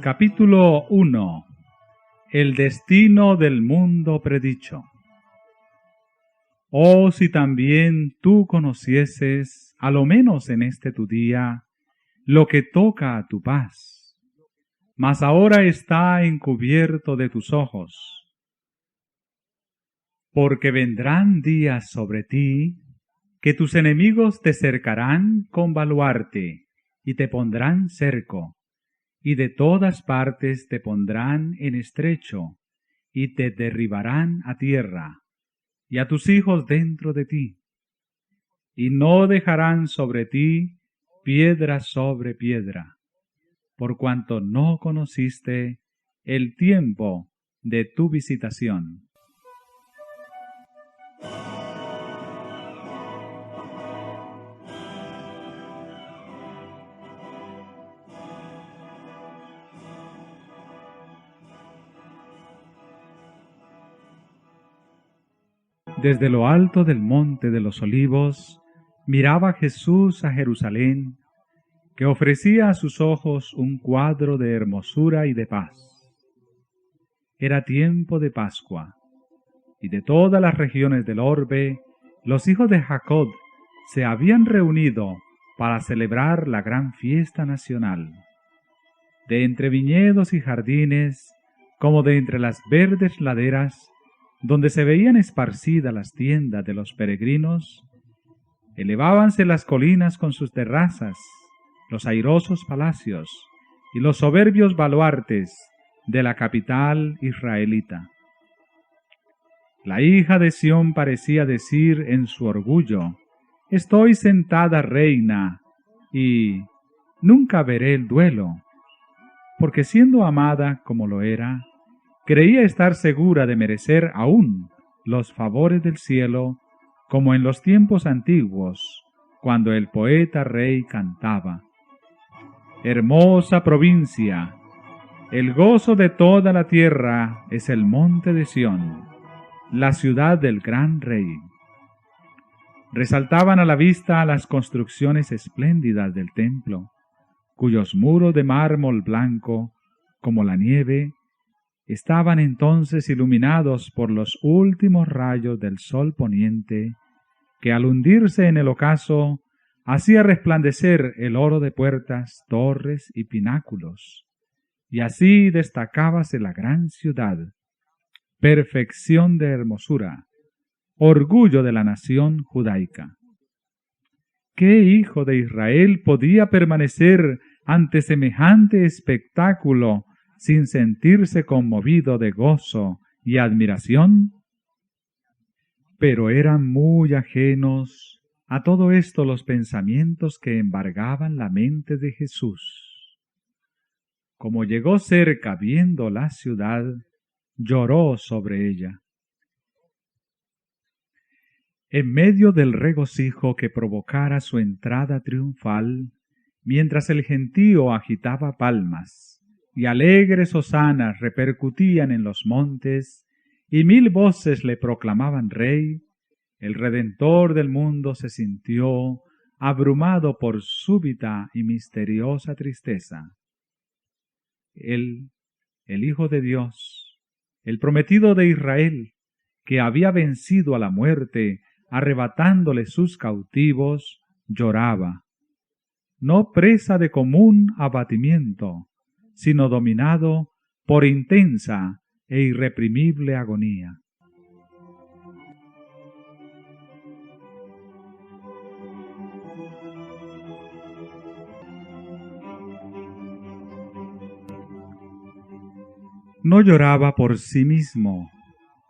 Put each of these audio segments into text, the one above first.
Capítulo 1. El destino del mundo predicho. Oh, si también tú conocieses, a lo menos en este tu día, lo que toca a tu paz, mas ahora está encubierto de tus ojos. Porque vendrán días sobre ti, que tus enemigos te cercarán con baluarte, y te pondrán cerco, y de todas partes te pondrán en estrecho, y te derribarán a tierra, y a tus hijos dentro de ti, y no dejarán sobre ti piedra sobre piedra, por cuanto no conociste el tiempo de tu visitación. Desde lo alto del monte de los olivos, miraba Jesús a Jerusalén, que ofrecía a sus ojos un cuadro de hermosura y de paz. Era tiempo de Pascua, y de todas las regiones del orbe, los hijos de Jacob se habían reunido para celebrar la gran fiesta nacional. De entre viñedos y jardines, como de entre las verdes laderas, donde se veían esparcidas las tiendas de los peregrinos, elevábanse las colinas con sus terrazas, los airosos palacios y los soberbios baluartes de la capital israelita. La hija de Sión parecía decir en su orgullo: estoy sentada reina y nunca veré el duelo, porque siendo amada como lo era, creía estar segura de merecer aún los favores del cielo, como en los tiempos antiguos, cuando el poeta rey cantaba: hermosa provincia, el gozo de toda la tierra es el monte de Sión, la ciudad del gran rey. Resaltaban a la vista las construcciones espléndidas del templo, cuyos muros de mármol blanco, como la nieve, estaban entonces iluminados por los últimos rayos del sol poniente, que al hundirse en el ocaso hacía resplandecer el oro de puertas, torres y pináculos, y así destacábase la gran ciudad, perfección de hermosura, orgullo de la nación judaica. ¿Qué hijo de Israel podía permanecer ante semejante espectáculo sin sentirse conmovido de gozo y admiración? Pero eran muy ajenos a todo esto los pensamientos que embargaban la mente de Jesús. Como llegó cerca viendo la ciudad, lloró sobre ella. En medio del regocijo que provocara su entrada triunfal, mientras el gentío agitaba palmas, y alegres hosanas repercutían en los montes, y 1000 voces le proclamaban rey, el Redentor del mundo se sintió abrumado por súbita y misteriosa tristeza. Él, el Hijo de Dios, el prometido de Israel, que había vencido a la muerte, arrebatándole sus cautivos, lloraba, no presa de común abatimiento, sino dominado por intensa e irreprimible agonía. No lloraba por sí mismo,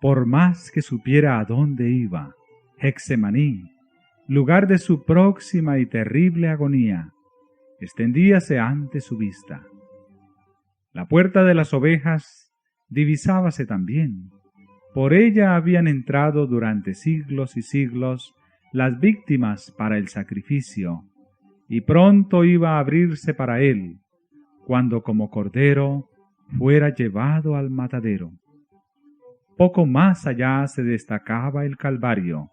por más que supiera a dónde iba. Getsemaní, lugar de su próxima y terrible agonía, extendíase ante su vista. La puerta de las ovejas divisábase también. Por ella habían entrado durante siglos y siglos las víctimas para el sacrificio, y pronto iba a abrirse para él, cuando como cordero fuera llevado al matadero. Poco más allá se destacaba el Calvario,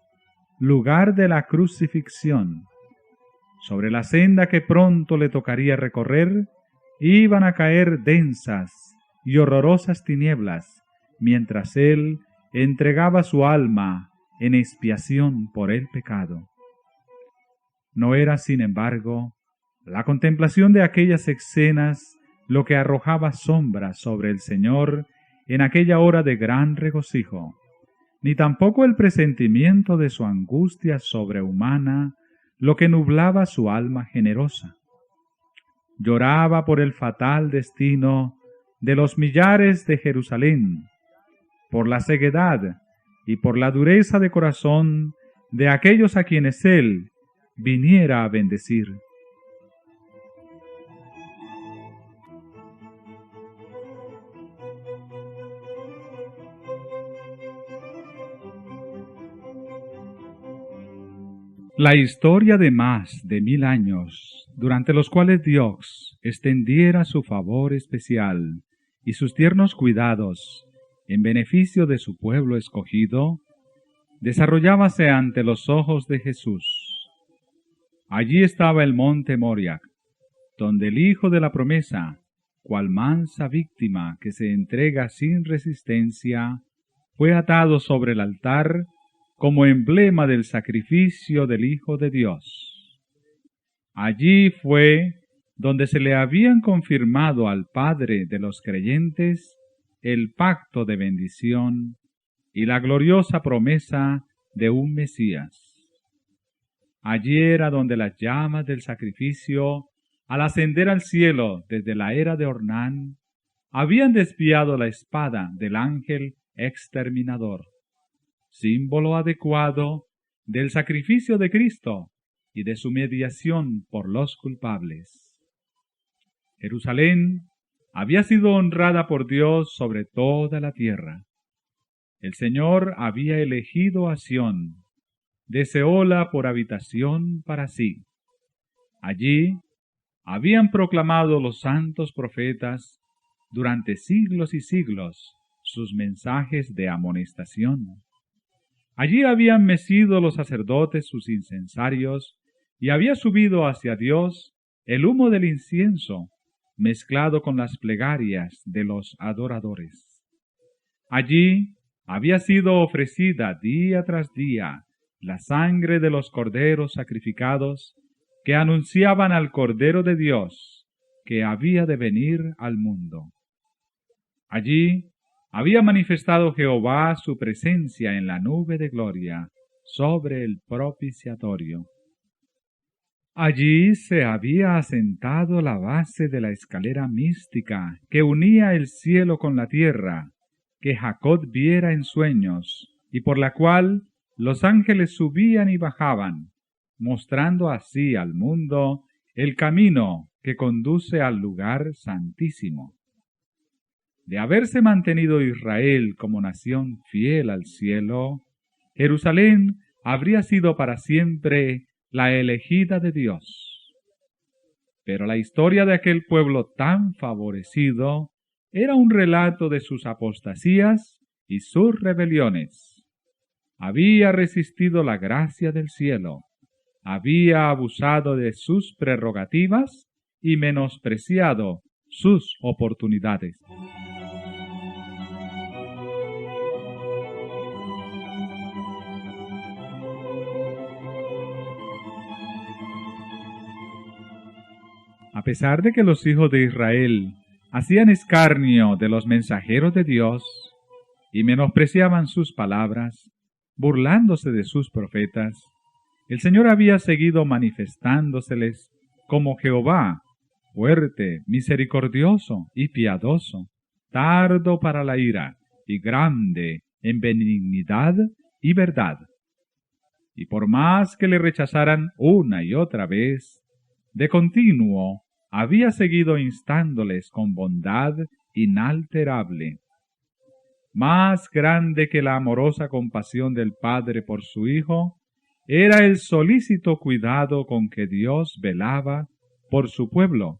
lugar de la crucifixión. Sobre la senda que pronto le tocaría recorrer, iban a caer densas y horrorosas tinieblas, mientras él entregaba su alma en expiación por el pecado. No era, sin embargo, la contemplación de aquellas escenas lo que arrojaba sombras sobre el Señor en aquella hora de gran regocijo, ni tampoco el presentimiento de su angustia sobrehumana lo que nublaba su alma generosa. Lloraba por el fatal destino de los millares de Jerusalén, por la ceguedad y por la dureza de corazón de aquellos a quienes él viniera a bendecir. La historia de más de 1000 años, durante los cuales Dios extendiera su favor especial y sus tiernos cuidados en beneficio de su pueblo escogido, desarrollábase ante los ojos de Jesús. Allí estaba el monte Moriah, donde el Hijo de la promesa, cual mansa víctima que se entrega sin resistencia, fue atado sobre el altar como emblema del sacrificio del Hijo de Dios. Allí fue donde se le habían confirmado al Padre de los creyentes el pacto de bendición y la gloriosa promesa de un Mesías. Allí era donde las llamas del sacrificio, al ascender al cielo desde la era de Ornán, habían desviado la espada del ángel exterminador, símbolo adecuado del sacrificio de Cristo y de su mediación por los culpables. Jerusalén había sido honrada por Dios sobre toda la tierra. El Señor había elegido a Sión, deseóla por habitación para sí. Allí habían proclamado los santos profetas durante siglos y siglos sus mensajes de amonestación. Allí habían mecido los sacerdotes sus incensarios y había subido hacia Dios el humo del incienso, mezclado con las plegarias de los adoradores. Allí había sido ofrecida día tras día la sangre de los corderos sacrificados que anunciaban al Cordero de Dios que había de venir al mundo. Allí había manifestado Jehová su presencia en la nube de gloria sobre el propiciatorio. Allí se había asentado la base de la escalera mística que unía el cielo con la tierra, que Jacob viera en sueños, y por la cual los ángeles subían y bajaban, mostrando así al mundo el camino que conduce al lugar santísimo. De haberse mantenido Israel como nación fiel al cielo, Jerusalén habría sido para siempre la elegida de Dios. Pero la historia de aquel pueblo tan favorecido era un relato de sus apostasías y sus rebeliones. Había resistido la gracia del cielo, había abusado de sus prerrogativas y menospreciado sus oportunidades. A pesar de que los hijos de Israel hacían escarnio de los mensajeros de Dios y menospreciaban sus palabras, burlándose de sus profetas, el Señor había seguido manifestándoseles como Jehová, fuerte, misericordioso y piadoso, tardo para la ira y grande en benignidad y verdad. Y por más que le rechazaran una y otra vez, de continuo había seguido instándoles con bondad inalterable. Más grande que la amorosa compasión del Padre por su Hijo, era el solícito cuidado con que Dios velaba por su pueblo,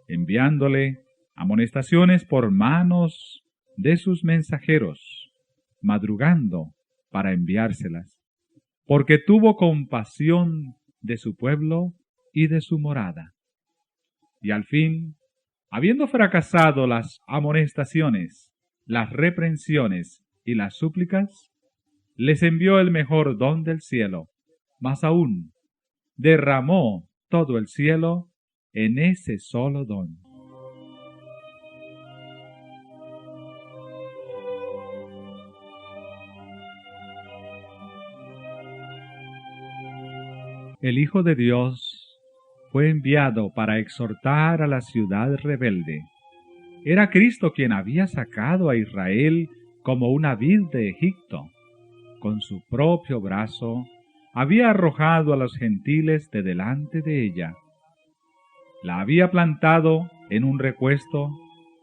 enviándole amonestaciones por manos de sus mensajeros, madrugando para enviárselas, porque tuvo compasión de su pueblo y de su morada. Y al fin Habiendo fracasado las amonestaciones, las reprensiones y las súplicas, les envió el mejor don del cielo, más aún, derramó todo el cielo en ese solo don. El Hijo de Dios fue enviado para exhortar a la ciudad rebelde. Era Cristo quien había sacado a Israel como una vid de Egipto. Con su propio brazo había arrojado a los gentiles de delante de ella. La había plantado en un repuesto,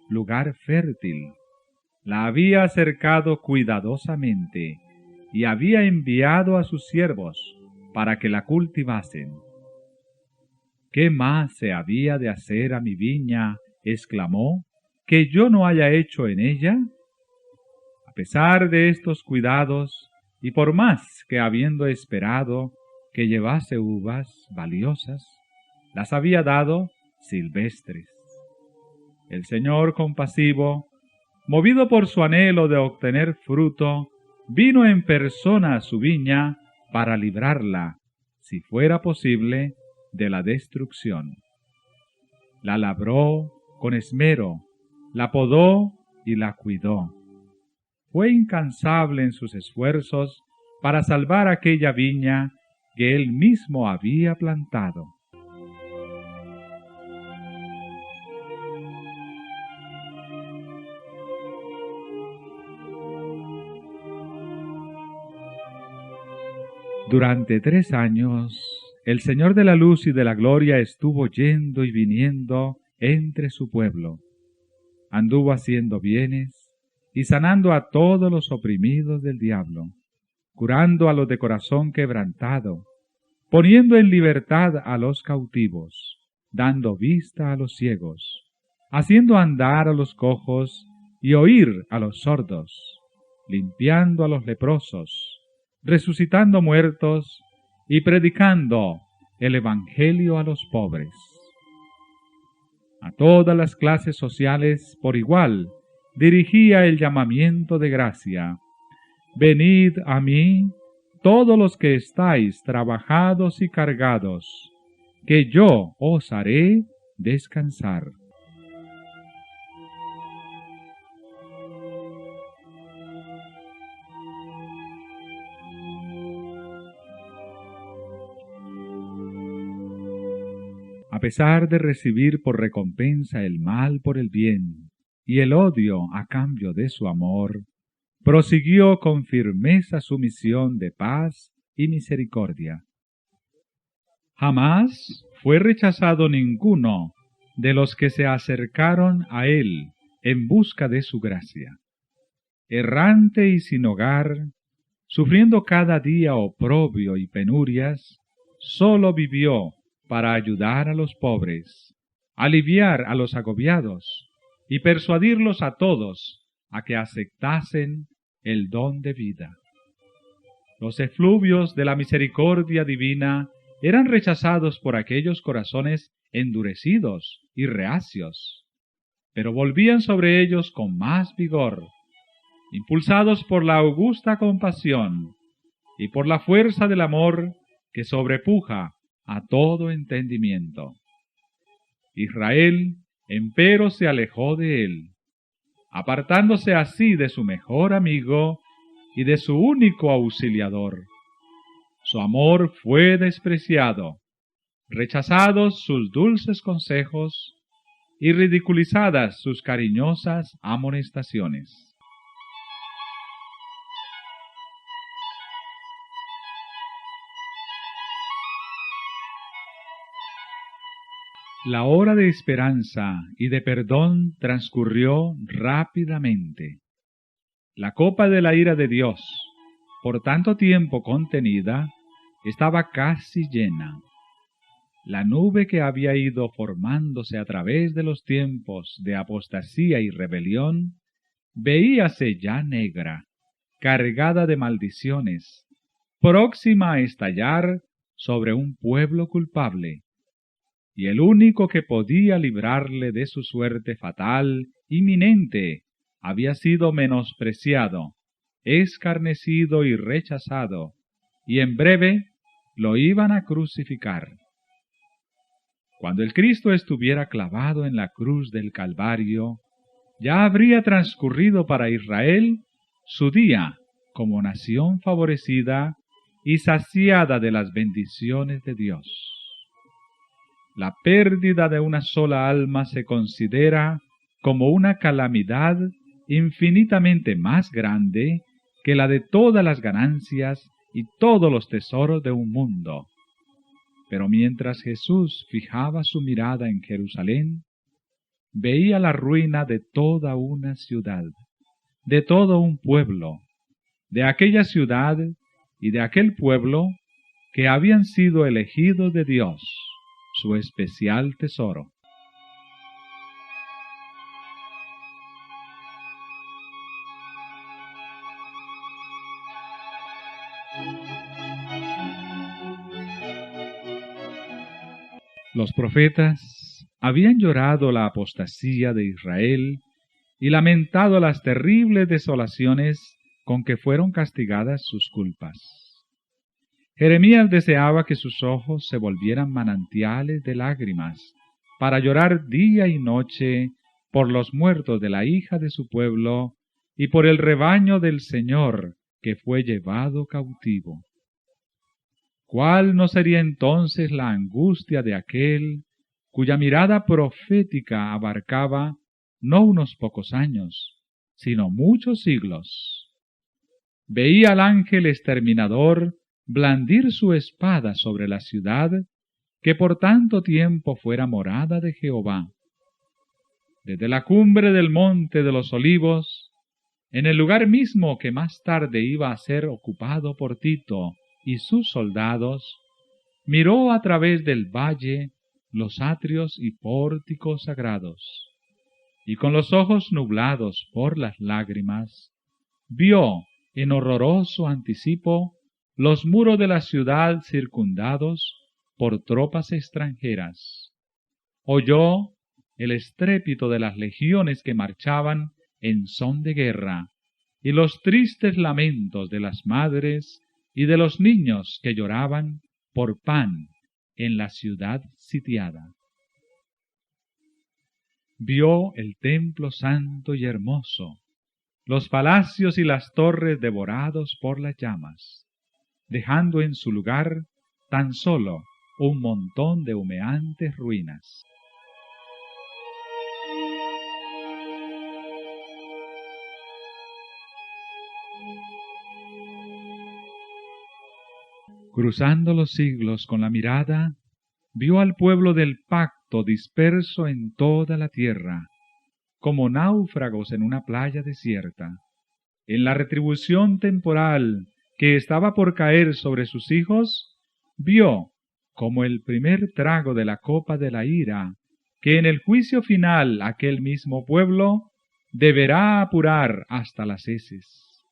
lugar fértil. La había cercado cuidadosamente y había enviado a sus siervos para que la cultivasen. ¿Qué más se había de hacer a mi viña?, exclamó, que yo no haya hecho en ella. A pesar de estos cuidados, y por más que habiendo esperado que llevase uvas valiosas, las había dado silvestres. El Señor compasivo, movido por su anhelo de obtener fruto, vino en persona a su viña para librarla, si fuera posible, de la destrucción. La labró con esmero, la podó y la cuidó. Fue incansable en sus esfuerzos para salvar aquella viña que él mismo había plantado. Durante 3 años, el Señor de la luz y de la gloria estuvo yendo y viniendo entre su pueblo. Anduvo haciendo bienes y sanando a todos los oprimidos del diablo, curando a los de corazón quebrantado, poniendo en libertad a los cautivos, dando vista a los ciegos, haciendo andar a los cojos y oír a los sordos, limpiando a los leprosos, resucitando muertos y predicando el evangelio a los pobres. A todas las clases sociales por igual dirigía el llamamiento de gracia: venid a mí, todos los que estáis trabajados y cargados, que yo os haré descansar. A pesar de recibir por recompensa el mal por el bien y el odio a cambio de su amor, prosiguió con firmeza su misión de paz y misericordia. Jamás fue rechazado ninguno de los que se acercaron a él en busca de su gracia. Errante y sin hogar, sufriendo cada día oprobio y penurias, sólo vivió para ayudar a los pobres, aliviar a los agobiados y persuadirlos a todos a que aceptasen el don de vida. Los efluvios de la misericordia divina eran rechazados por aquellos corazones endurecidos y reacios, pero volvían sobre ellos con más vigor, impulsados por la augusta compasión y por la fuerza del amor que sobrepuja a todo entendimiento. Israel, empero, se alejó de él, apartándose así de su mejor amigo y de su único auxiliador. Su amor fue despreciado, rechazados sus dulces consejos y ridiculizadas sus cariñosas amonestaciones. La hora de esperanza y de perdón transcurrió rápidamente. La copa de la ira de Dios, por tanto tiempo contenida, estaba casi llena. La nube que había ido formándose a través de los tiempos de apostasía y rebelión, veíase ya negra, cargada de maldiciones, próxima a estallar sobre un pueblo culpable. y el único que podía librarle de su suerte fatal, inminente, había sido menospreciado, escarnecido y rechazado, y en breve lo iban a crucificar. Cuando el Cristo estuviera clavado en la cruz del Calvario, ya habría transcurrido para Israel su día como nación favorecida y saciada de las bendiciones de Dios. La pérdida de una sola alma se considera como una calamidad infinitamente más grande que la de todas las ganancias y todos los tesoros de un mundo. Pero mientras Jesús fijaba su mirada en Jerusalén, veía la ruina de toda una ciudad, de todo un pueblo, de aquella ciudad y de aquel pueblo que habían sido elegidos de Dios, su especial tesoro. Los profetas habían llorado la apostasía de Israel y lamentado las terribles desolaciones con que fueron castigadas sus culpas. Jeremías deseaba que sus ojos se volvieran manantiales de lágrimas, para llorar día y noche por los muertos de la hija de su pueblo y por el rebaño del Señor que fue llevado cautivo. ¿Cuál no sería entonces la angustia de aquel cuya mirada profética abarcaba no unos pocos años, sino muchos siglos? Veía al ángel exterminador blandir su espada sobre la ciudad que por tanto tiempo fuera morada de Jehová. Desde la cumbre del monte de los olivos, en el lugar mismo que más tarde iba a ser ocupado por Tito y sus soldados, miró a través del valle los atrios y pórticos sagrados, y con los ojos nublados por las lágrimas, vio en horroroso anticipo los muros de la ciudad circundados por tropas extranjeras. Oyó el estrépito de las legiones que marchaban en son de guerra, y los tristes lamentos de las madres y de los niños que lloraban por pan en la ciudad sitiada. Vio el templo santo y hermoso, los palacios y las torres devorados por las llamas, dejando en su lugar tan solo un montón de humeantes ruinas. Cruzando los siglos con la mirada, vio al pueblo del pacto disperso en toda la tierra, como náufragos en una playa desierta. En la retribución temporal que estaba por caer sobre sus hijos, vio como el primer trago de la copa de la ira, que en el juicio final aquel mismo pueblo deberá apurar hasta las heces.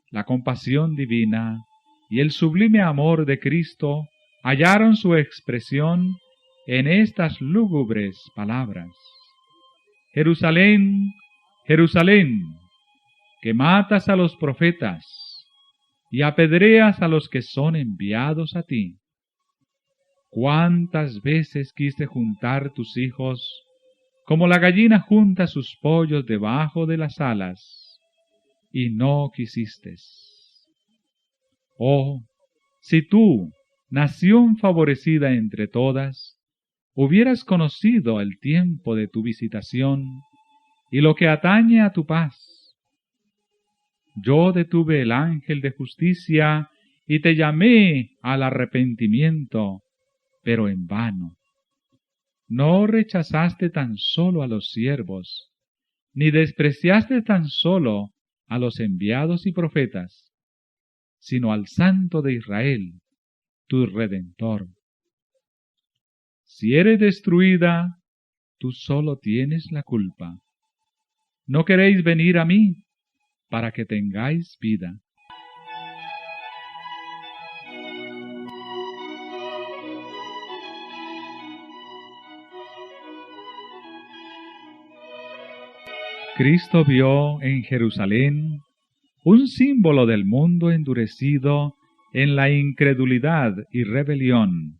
La compasión divina y el sublime amor de Cristo hallaron su expresión en estas lúgubres palabras. Jerusalén, Jerusalén, que matas a los profetas y apedreas a los que son enviados a ti. ¿Cuántas veces quise juntar tus hijos, como la gallina junta sus pollos debajo de las alas, y no quisiste? Oh, si tú, nación favorecida entre todas, hubieras conocido el tiempo de tu visitación y lo que atañe a tu paz. Yo detuve el ángel de justicia y te llamé al arrepentimiento, pero en vano. No rechazaste tan solo a los siervos, ni despreciaste tan solo a los enviados y profetas, sino al Santo de Israel, tu Redentor. Si eres destruida, tú solo tienes la culpa. ¿No queréis venir a mí para que tengáis vida? Cristo vio en Jerusalén un símbolo del mundo endurecido en la incredulidad y rebelión,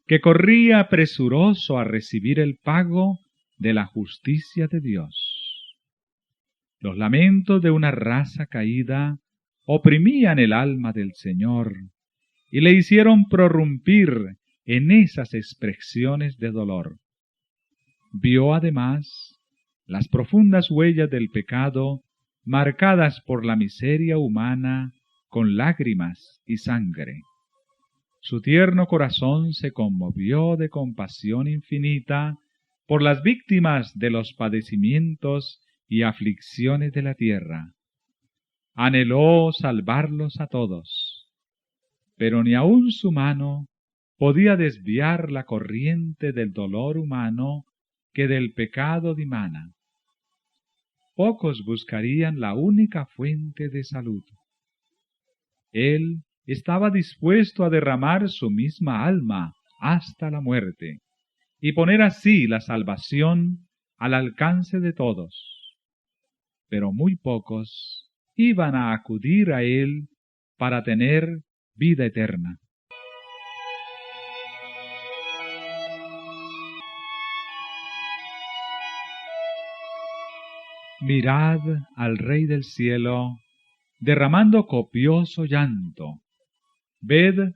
que corría presuroso a recibir el pago de la justicia de Dios. Los lamentos de una raza caída oprimían el alma del Señor y le hicieron prorrumpir en esas expresiones de dolor. Vio además las profundas huellas del pecado marcadas por la miseria humana con lágrimas y sangre. Su tierno corazón se conmovió de compasión infinita por las víctimas de los padecimientos y aflicciones de la tierra. Anheló salvarlos a todos, pero ni aun su mano podía desviar la corriente del dolor humano que del pecado dimana. Pocos buscarían la única fuente de salud. Él estaba dispuesto a derramar su misma alma hasta la muerte, y poner así la salvación al alcance de todos. Pero muy pocos iban a acudir a él para tener vida eterna. Mirad al Rey del cielo derramando copioso llanto. Ved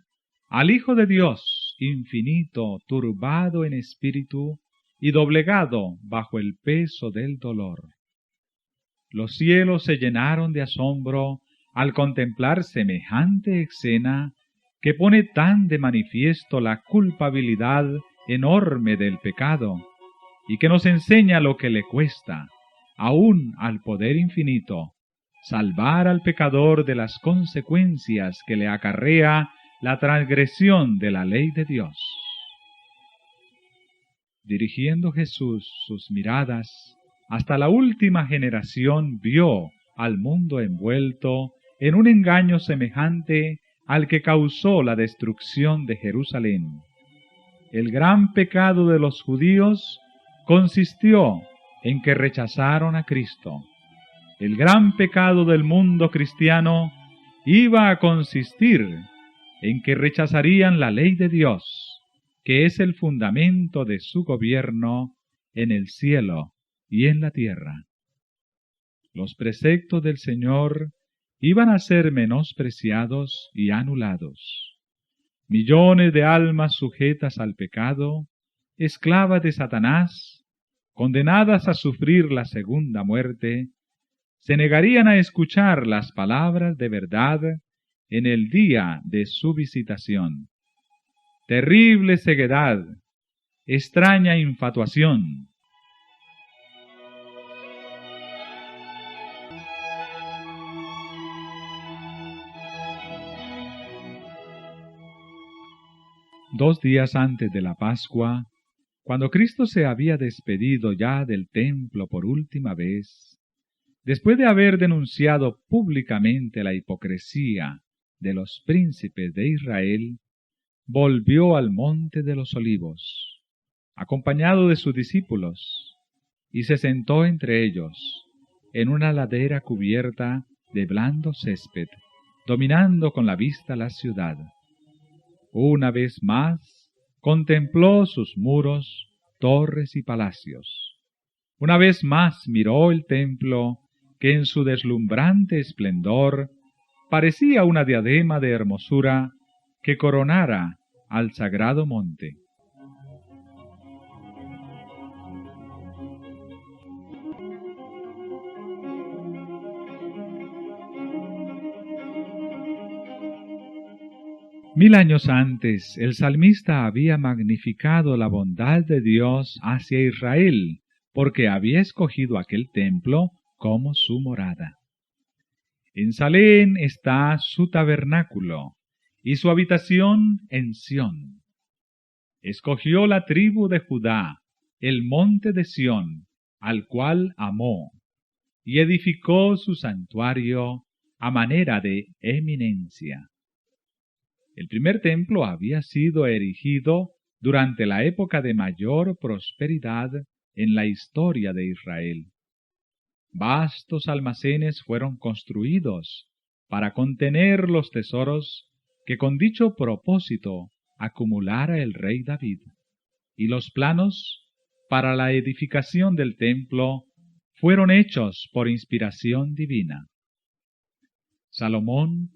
al Hijo de Dios infinito, turbado en espíritu y doblegado bajo el peso del dolor. Los cielos se llenaron de asombro al contemplar semejante escena que pone tan de manifiesto la culpabilidad enorme del pecado y que nos enseña lo que le cuesta, aún al poder infinito, salvar al pecador de las consecuencias que le acarrea la transgresión de la ley de Dios. Dirigiendo Jesús sus miradas hasta la última generación, vio al mundo envuelto en un engaño semejante al que causó la destrucción de Jerusalén. El gran pecado de los judíos consistió en que rechazaron a Cristo. El gran pecado del mundo cristiano iba a consistir en que rechazarían la ley de Dios, que es el fundamento de su gobierno en el cielo y en la tierra. Los preceptos del Señor iban a ser menospreciados y anulados. Millones de almas sujetas al pecado, esclavas de Satanás, condenadas a sufrir la segunda muerte, se negarían a escuchar las palabras de verdad en el día de su visitación. Terrible ceguedad, extraña infatuación. Dos días antes de la Pascua, cuando Cristo se había despedido ya del templo por última vez, después de haber denunciado públicamente la hipocresía de los príncipes de Israel, volvió al monte de los Olivos, acompañado de sus discípulos, y se sentó entre ellos, en una ladera cubierta de blando césped, dominando con la vista la ciudad. Una vez más, contempló sus muros, torres y palacios. Una vez más miró el templo, que en su deslumbrante esplendor parecía una diadema de hermosura que coronara al sagrado monte. Mil años antes, el salmista había magnificado la bondad de Dios hacia Israel, porque había escogido aquel templo como su morada. En Salem está su tabernáculo, y su habitación en Sión. Escogió la tribu de Judá, el monte de Sión, al cual amó, y edificó su santuario a manera de eminencia. El primer templo había sido erigido durante la época de mayor prosperidad en la historia de Israel. Vastos almacenes fueron construidos para contener los tesoros que con dicho propósito acumulara el rey David, y los planos para la edificación del templo fueron hechos por inspiración divina. Salomón,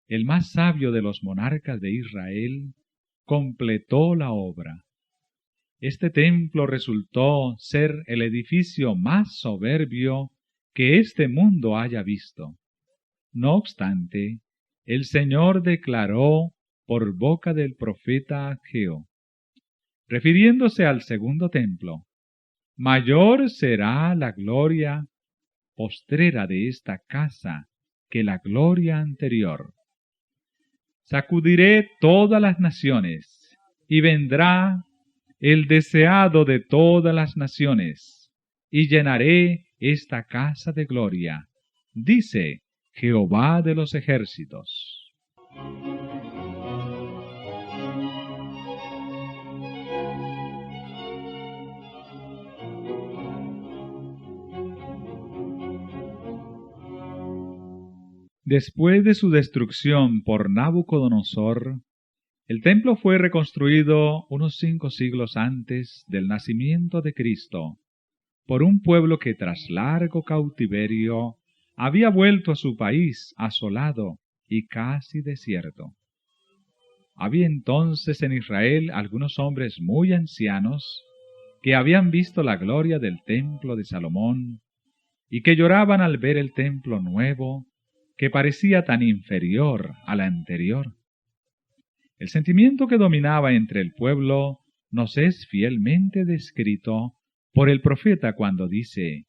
el más sabio de los monarcas de Israel, completó la obra. Este templo resultó ser el edificio más soberbio que este mundo haya visto. No obstante, el Señor declaró por boca del profeta Ageo, refiriéndose al segundo templo: mayor será la gloria postrera de esta casa que la gloria anterior. Sacudiré todas las naciones, y vendrá el deseado de todas las naciones, y llenaré esta casa de gloria, dice Jehová de los ejércitos. Después de su destrucción por Nabucodonosor, el templo fue reconstruido unos 5 siglos antes del nacimiento de Cristo, por un pueblo que tras largo cautiverio había vuelto a su país asolado y casi desierto. Había entonces en Israel algunos hombres muy ancianos que habían visto la gloria del templo de Salomón y que lloraban al ver el templo nuevo que parecía tan inferior al anterior. El sentimiento que dominaba entre el pueblo nos es fielmente descrito por el profeta cuando dice: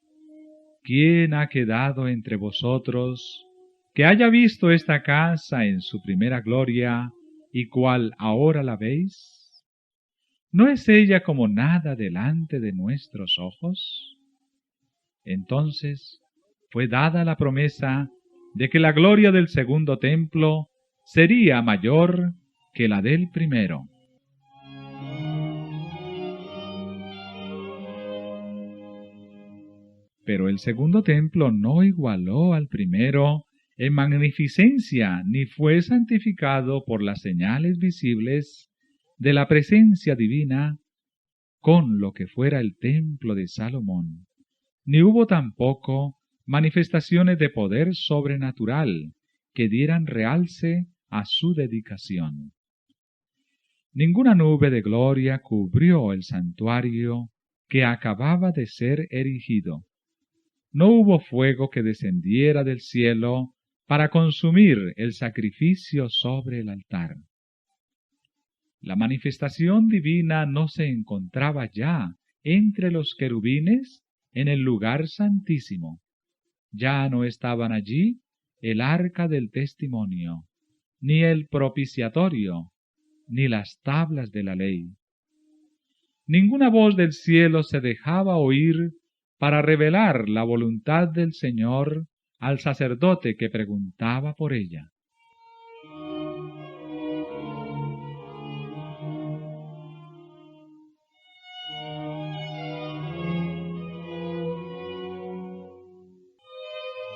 ¿quién ha quedado entre vosotros que haya visto esta casa en su primera gloria y cual ahora la veis? ¿No es ella como nada delante de nuestros ojos? Entonces fue dada la promesa de que la gloria del segundo templo sería mayor que la del primero. Pero el segundo templo no igualó al primero en magnificencia, ni fue santificado por las señales visibles de la presencia divina con lo que fuera el templo de Salomón, ni hubo tampoco manifestaciones de poder sobrenatural que dieran realce a su dedicación. Ninguna nube de gloria cubrió el santuario que acababa de ser erigido. No hubo fuego que descendiera del cielo para consumir el sacrificio sobre el altar. La manifestación divina no se encontraba ya entre los querubines en el lugar santísimo. Ya no estaban allí el arca del testimonio, ni el propiciatorio, ni las tablas de la ley. Ninguna voz del cielo se dejaba oír para revelar la voluntad del Señor al sacerdote que preguntaba por ella.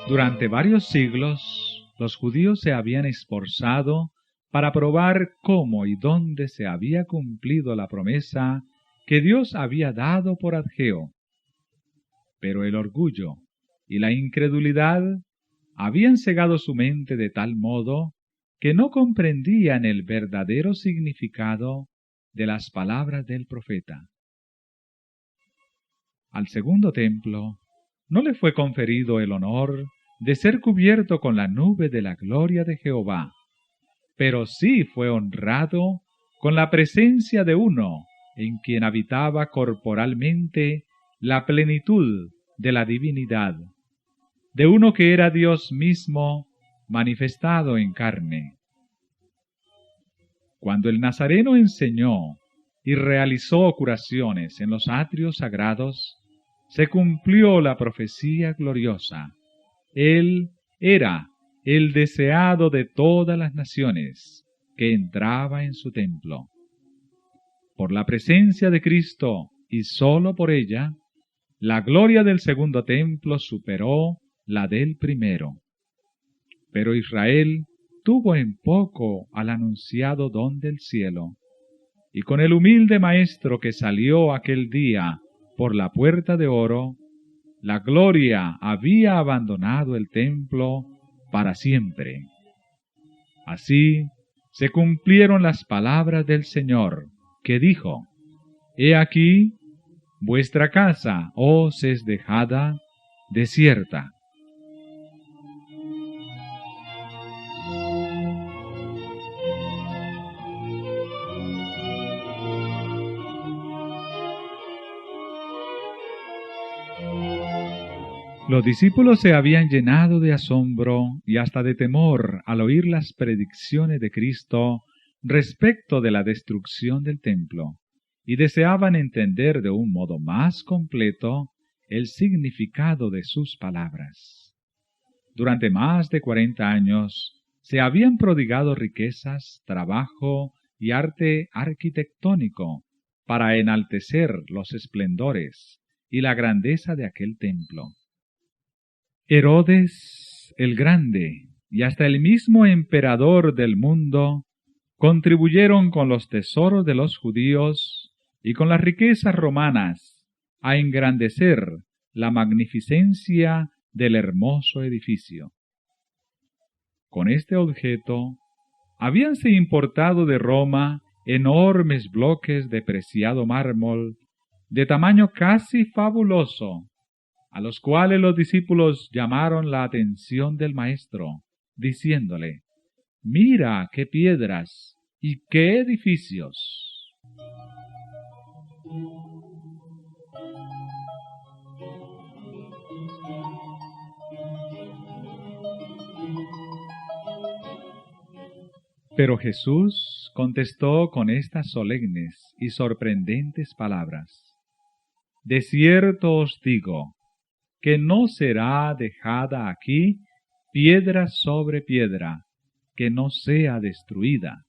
Durante varios siglos, los judíos se habían esforzado para probar cómo y dónde se había cumplido la promesa que Dios había dado por Ageo. Pero el orgullo y la incredulidad habían cegado su mente de tal modo que no comprendían el verdadero significado de las palabras del profeta. Al segundo templo no le fue conferido el honor de ser cubierto con la nube de la gloria de Jehová, pero sí fue honrado con la presencia de uno en quien habitaba corporalmente la plenitud de la divinidad, de uno que era Dios mismo manifestado en carne. Cuando el Nazareno enseñó y realizó curaciones en los atrios sagrados, se cumplió la profecía gloriosa. Él era el deseado de todas las naciones que entraba en su templo. Por la presencia de Cristo y sólo por ella, La gloria del segundo templo superó la del primero. Pero Israel tuvo en poco al anunciado don del cielo, y con el humilde maestro que salió aquel día por la puerta de oro, la gloria había abandonado el templo para siempre. Así se cumplieron las palabras del Señor, que dijo: He aquí, vuestra casa os es dejada desierta. Los discípulos se habían llenado de asombro y hasta de temor al oír las predicciones de Cristo respecto de la destrucción del templo, y deseaban entender de un modo más completo el significado de sus palabras. Durante más de 40 años se habían prodigado riquezas, trabajo y arte arquitectónico para enaltecer los esplendores y la grandeza de aquel templo. Herodes el Grande y hasta el mismo emperador del mundo contribuyeron con los tesoros de los judíos y con las riquezas romanas a engrandecer la magnificencia del hermoso edificio. Con este objeto, habíanse importado de Roma enormes bloques de preciado mármol de tamaño casi fabuloso, a los cuales los discípulos llamaron la atención del Maestro, diciéndole: «Mira qué piedras y qué edificios». Pero Jesús contestó con estas solemnes y sorprendentes palabras: «De cierto os digo, que no será dejada aquí piedra sobre piedra, que no sea destruida».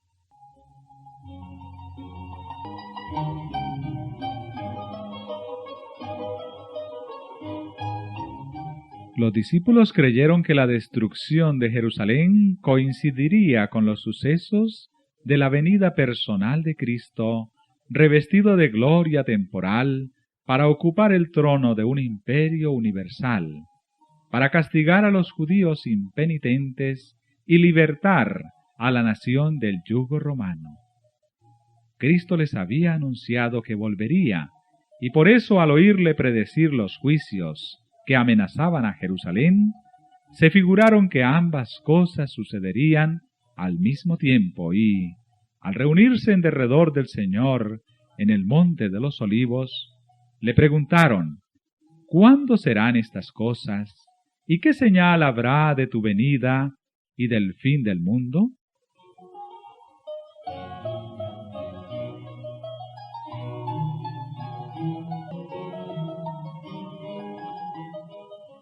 Los discípulos creyeron que la destrucción de Jerusalén coincidiría con los sucesos de la venida personal de Cristo, revestido de gloria temporal, para ocupar el trono de un imperio universal, para castigar a los judíos impenitentes y libertar a la nación del yugo romano. Cristo les había anunciado que volvería, y por eso al oírle predecir los juicios que amenazaban a Jerusalén, se figuraron que ambas cosas sucederían al mismo tiempo y, al reunirse en derredor del Señor en el monte de los Olivos, le preguntaron: ¿cuándo serán estas cosas? ¿Y qué señal habrá de tu venida y del fin del mundo?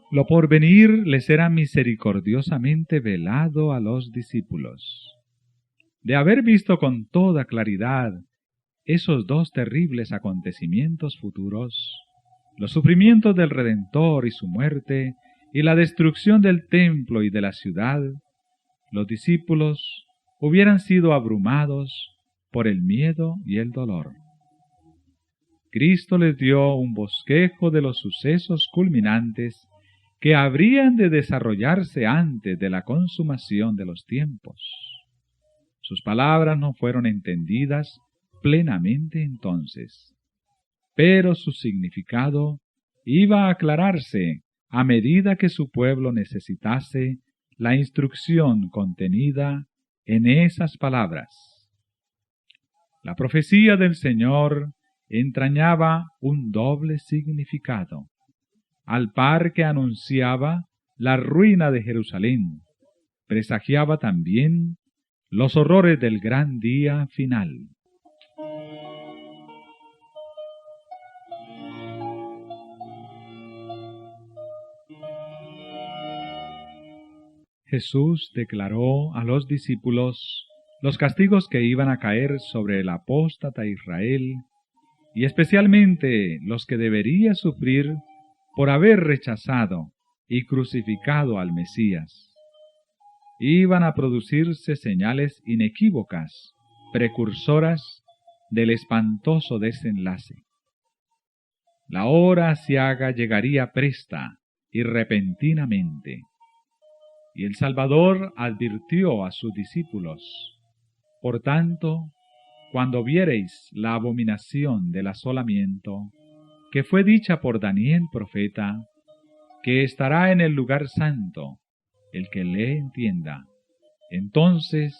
Lo porvenir les era misericordiosamente velado a los discípulos. De haber visto con toda claridad esos dos terribles acontecimientos futuros, los sufrimientos del Redentor y su muerte, y la destrucción del templo y de la ciudad, los discípulos hubieran sido abrumados por el miedo y el dolor. Cristo les dio un bosquejo de los sucesos culminantes que habrían de desarrollarse antes de la consumación de los tiempos. Sus palabras no fueron entendidas plenamente entonces, pero su significado iba a aclararse a medida que su pueblo necesitase la instrucción contenida en esas palabras. La profecía del Señor entrañaba un doble significado, al par que anunciaba la ruina de Jerusalén, presagiaba también los horrores del gran día final. Jesús declaró a los discípulos los castigos que iban a caer sobre el apóstata Israel, y especialmente los que debería sufrir por haber rechazado y crucificado al Mesías. Iban a producirse señales inequívocas, precursoras del espantoso desenlace. La hora aciaga llegaría presta y repentinamente. Y el Salvador advirtió a sus discípulos: por tanto, cuando viereis la abominación del asolamiento, que fue dicha por Daniel profeta, que estará en el lugar santo, el que le entienda, entonces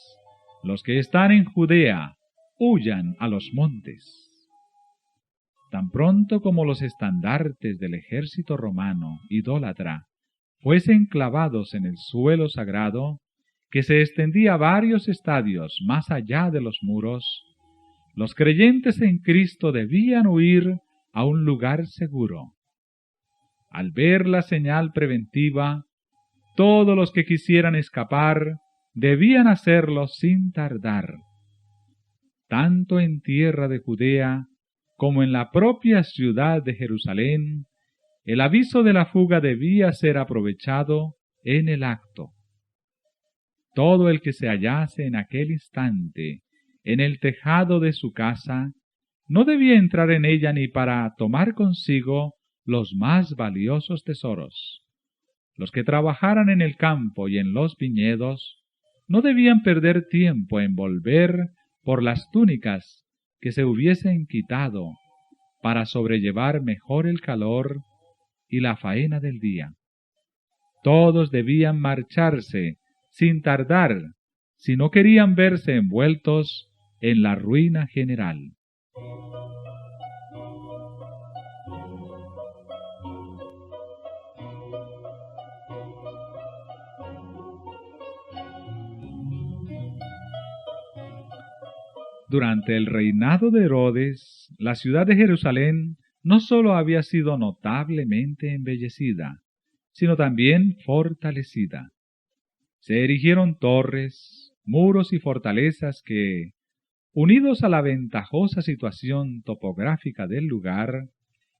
los que están en Judea huyan a los montes. Tan pronto como los estandartes del ejército romano idólatra fuesen clavados en el suelo sagrado, que se extendía varios estadios más allá de los muros, los creyentes en Cristo debían huir a un lugar seguro. Al ver la señal preventiva, todos los que quisieran escapar debían hacerlo sin tardar. Tanto en tierra de Judea como en la propia ciudad de Jerusalén, el aviso de la fuga debía ser aprovechado en el acto. Todo el que se hallase en aquel instante en el tejado de su casa no debía entrar en ella ni para tomar consigo los más valiosos tesoros. Los que trabajaran en el campo y en los viñedos no debían perder tiempo en volver por las túnicas que se hubiesen quitado para sobrellevar mejor el calor y la faena del día. Todos debían marcharse sin tardar si no querían verse envueltos en la ruina general. Durante el reinado de Herodes, la ciudad de Jerusalén no sólo había sido notablemente embellecida, sino también fortalecida. Se erigieron torres, muros y fortalezas que, unidos a la ventajosa situación topográfica del lugar,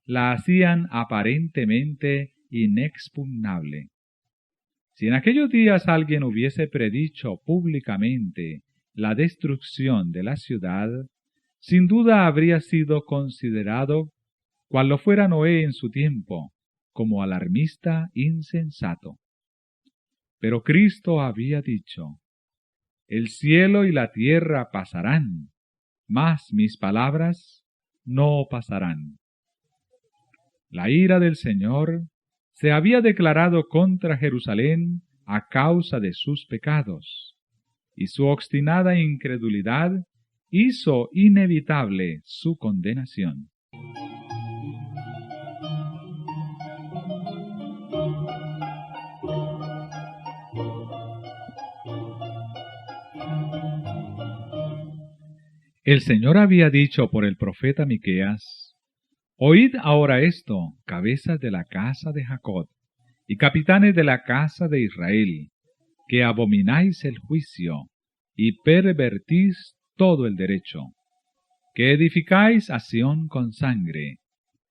la hacían aparentemente inexpugnable. Si en aquellos días alguien hubiese predicho públicamente la destrucción de la ciudad, sin duda habría sido considerado, cual lo fuera Noé en su tiempo, como alarmista insensato. Pero Cristo había dicho: el cielo y la tierra pasarán, mas mis palabras no pasarán. La ira del Señor se había declarado contra Jerusalén a causa de sus pecados, y su obstinada incredulidad hizo inevitable su condenación. El Señor había dicho por el profeta Miqueas: oíd ahora esto, cabezas de la casa de Jacob, y capitanes de la casa de Israel, que abomináis el juicio, y pervertís todo el derecho, que edificáis a Sión con sangre,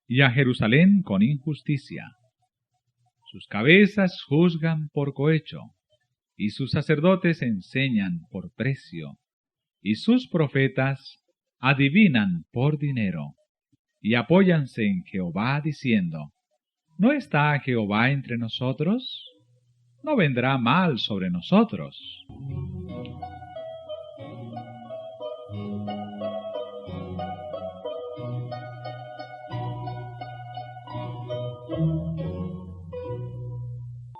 y a Jerusalén con injusticia. Sus cabezas juzgan por cohecho, y sus sacerdotes enseñan por precio, y sus profetas adivinan por dinero, y apóyanse en Jehová diciendo: ¿no está Jehová entre nosotros? No vendrá mal sobre nosotros.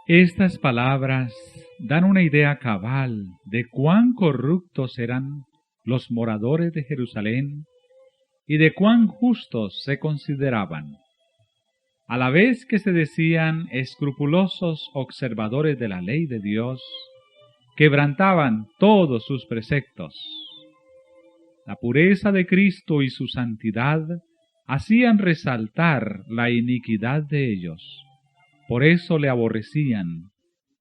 Estas palabras dan una idea cabal de cuán corruptos eran los moradores de Jerusalén y de cuán justos se consideraban. A la vez que se decían escrupulosos observadores de la ley de Dios, quebrantaban todos sus preceptos. La pureza de Cristo y su santidad hacían resaltar la iniquidad de ellos. Por eso le aborrecían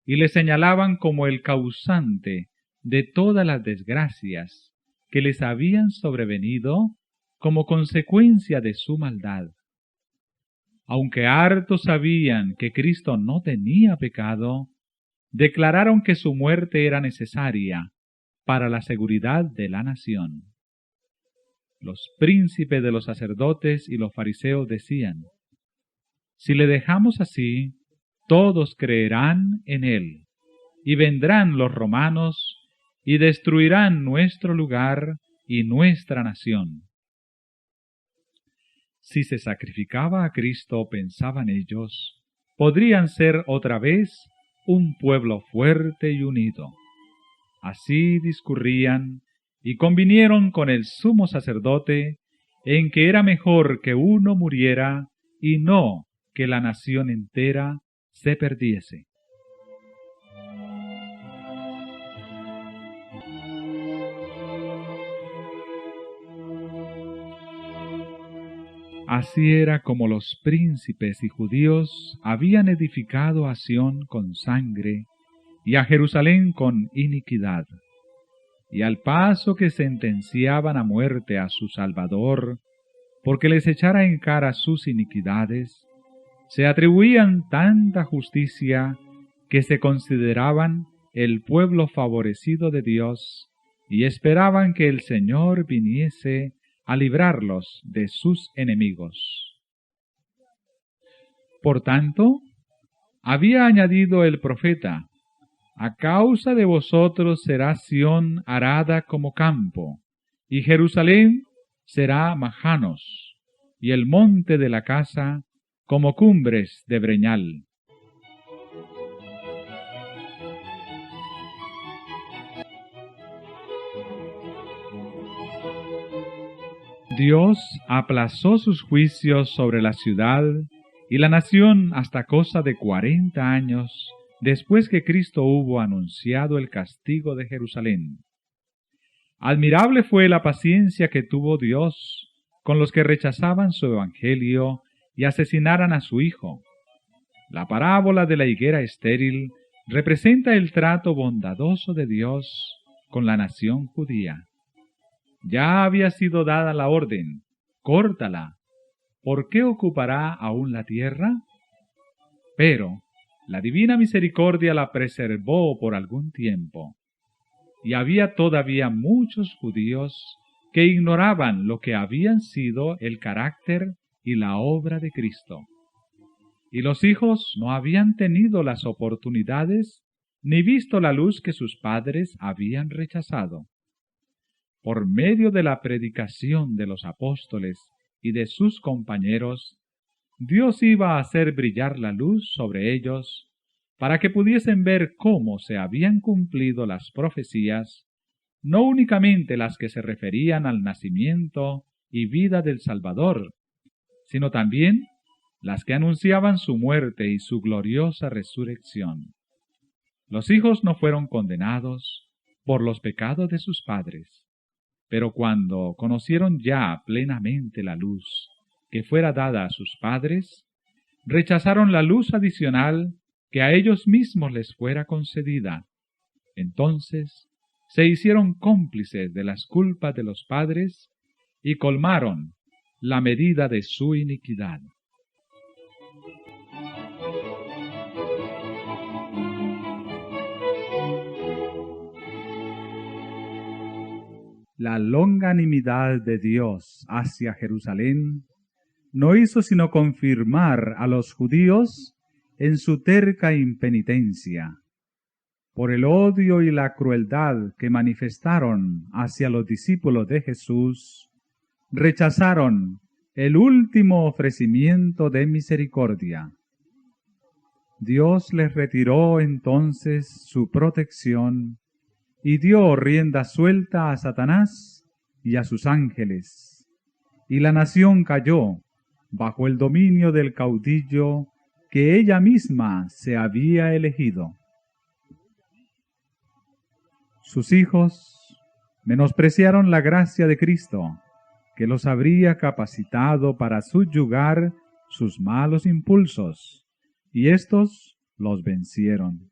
y le señalaban como el causante de todas las desgracias que les habían sobrevenido como consecuencia de su maldad. aunque hartos sabían que Cristo no tenía pecado, declararon que su muerte era necesaria para la seguridad de la nación. Los príncipes de los sacerdotes y los fariseos decían: si le dejamos así, todos creerán en él, y vendrán los romanos y destruirán nuestro lugar y nuestra nación. Si se sacrificaba a Cristo, pensaban ellos, podrían ser otra vez un pueblo fuerte y unido. Así discurrían y convinieron con el sumo sacerdote en que era mejor que uno muriera y no que la nación entera se perdiese. Así era como los príncipes y judíos habían edificado a Sión con sangre y a Jerusalén con iniquidad, y al paso que sentenciaban a muerte a su Salvador, porque les echara en cara sus iniquidades, se atribuían tanta justicia que se consideraban el pueblo favorecido de Dios y esperaban que el Señor viniese a librarlos de sus enemigos. Por tanto, había añadido el profeta: a causa de vosotros será Sión arada como campo, y Jerusalén será majanos, y el monte de la casa como cumbres de breñal. Dios aplazó sus juicios sobre la ciudad y la nación hasta cosa de 40 años después que Cristo hubo anunciado el castigo de Jerusalén. Admirable fue la paciencia que tuvo Dios con los que rechazaban su evangelio y asesinaran a su Hijo. La parábola de la higuera estéril representa el trato bondadoso de Dios con la nación judía. Ya había sido dada la orden: córtala, ¿por qué ocupará aún la tierra? Pero la divina misericordia la preservó por algún tiempo, y había todavía muchos judíos que ignoraban lo que habían sido el carácter y la obra de Cristo. Y los hijos no habían tenido las oportunidades ni visto la luz que sus padres habían rechazado. Por medio de la predicación de los apóstoles y de sus compañeros, Dios iba a hacer brillar la luz sobre ellos para que pudiesen ver cómo se habían cumplido las profecías, no únicamente las que se referían al nacimiento y vida del Salvador, sino también las que anunciaban su muerte y su gloriosa resurrección. Los hijos no fueron condenados por los pecados de sus padres, pero cuando conocieron ya plenamente la luz que fuera dada a sus padres, rechazaron la luz adicional que a ellos mismos les fuera concedida. Entonces se hicieron cómplices de las culpas de los padres y colmaron la medida de su iniquidad. La longanimidad de Dios hacia Jerusalén no hizo sino confirmar a los judíos en su terca impenitencia. Por el odio y la crueldad que manifestaron hacia los discípulos de Jesús, rechazaron el último ofrecimiento de misericordia. Dios les retiró entonces su protección y dio rienda suelta a Satanás y a sus ángeles, y la nación cayó bajo el dominio del caudillo que ella misma se había elegido. Sus hijos menospreciaron la gracia de Cristo, que los habría capacitado para subyugar sus malos impulsos, y éstos los vencieron.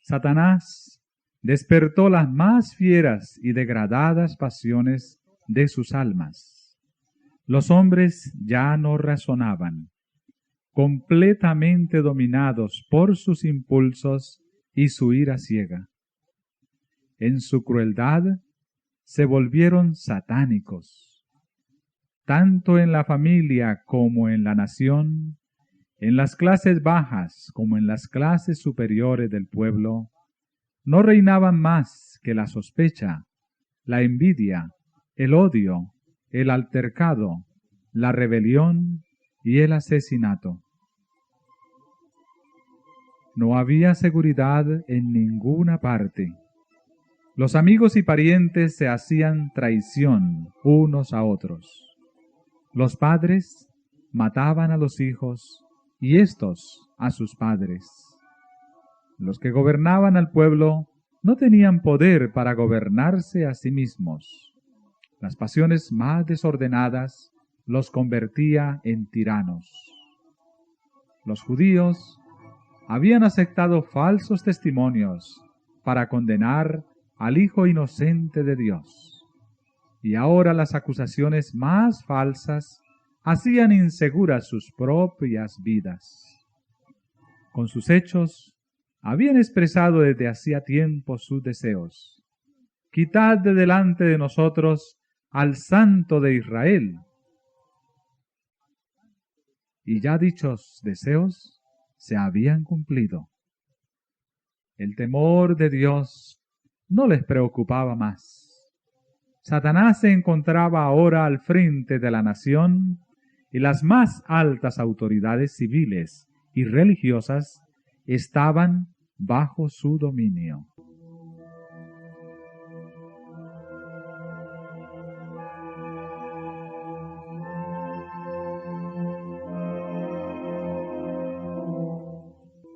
Satanás despertó las más fieras y degradadas pasiones de sus almas. Los hombres ya no razonaban, completamente dominados por sus impulsos y su ira ciega. En su crueldad se volvieron satánicos. Tanto en la familia como en la nación, en las clases bajas como en las clases superiores del pueblo, no reinaban más que la sospecha, la envidia, el odio, el altercado, la rebelión y el asesinato. No había seguridad en ninguna parte. Los amigos y parientes se hacían traición unos a otros. Los padres mataban a los hijos y éstos a sus padres. Los que gobernaban al pueblo no tenían poder para gobernarse a sí mismos. Las pasiones más desordenadas los convertía en tiranos. Los judíos habían aceptado falsos testimonios para condenar al Hijo inocente de Dios, y ahora las acusaciones más falsas hacían inseguras sus propias vidas. Con sus hechos habían expresado desde hacía tiempo sus deseos. Quitad de delante de nosotros al Santo de Israel. Y ya dichos deseos se habían cumplido. El temor de Dios no les preocupaba más. Satanás se encontraba ahora al frente de la nación y las más altas autoridades civiles y religiosas estaban bajo su dominio.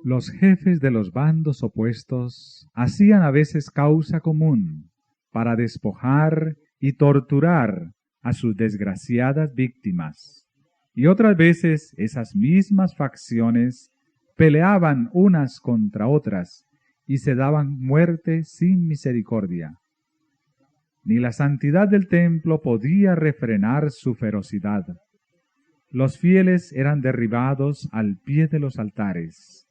Los jefes de los bandos opuestos hacían a veces causa común para despojar y torturar a sus desgraciadas víctimas, y otras veces esas mismas facciones peleaban unas contra otras y se daban muerte sin misericordia. Ni la santidad del templo podía refrenar su ferocidad. Los fieles eran derribados al pie de los altares,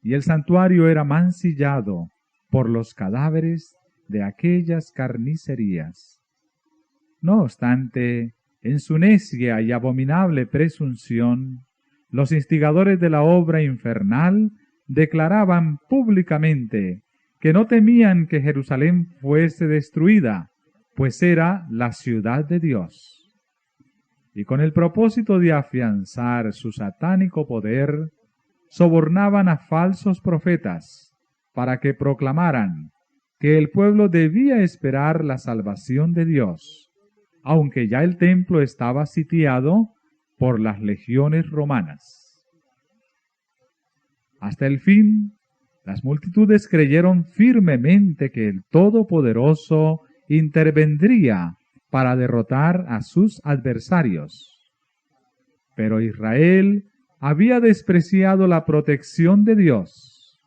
y el santuario era mancillado por los cadáveres de aquellas carnicerías. No obstante, en su necia y abominable presunción, los instigadores de la obra infernal declaraban públicamente que no temían que Jerusalén fuese destruida, pues era la ciudad de Dios. Y con el propósito de afianzar su satánico poder, sobornaban a falsos profetas para que proclamaran que el pueblo debía esperar la salvación de Dios, aunque ya el templo estaba sitiado por las legiones romanas. Hasta el fin, las multitudes creyeron firmemente que el Todopoderoso intervendría para derrotar a sus adversarios. Pero Israel había despreciado la protección de Dios,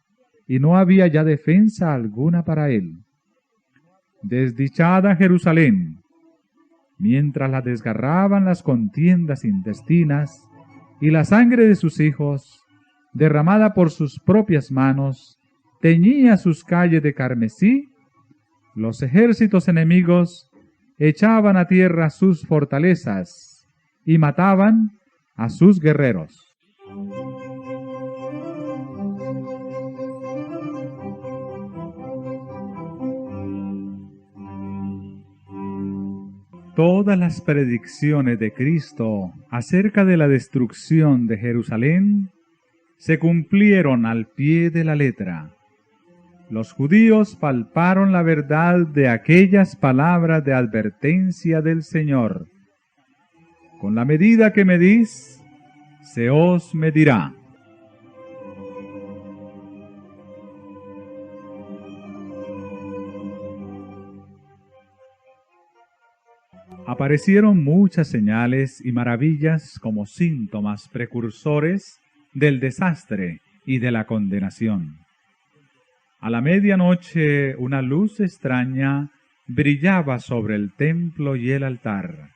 y no había ya defensa alguna para él. Desdichada Jerusalén, mientras la desgarraban las contiendas intestinas, y la sangre de sus hijos, derramada por sus propias manos, teñía sus calles de carmesí, los ejércitos enemigos echaban a tierra sus fortalezas y mataban a sus guerreros. Todas las predicciones de Cristo acerca de la destrucción de Jerusalén se cumplieron al pie de la letra. Los judíos palparon la verdad de aquellas palabras de advertencia del Señor. Con la medida que medís, se os medirá. Aparecieron muchas señales y maravillas como síntomas precursores del desastre y de la condenación. A la medianoche una luz extraña brillaba sobre el templo y el altar.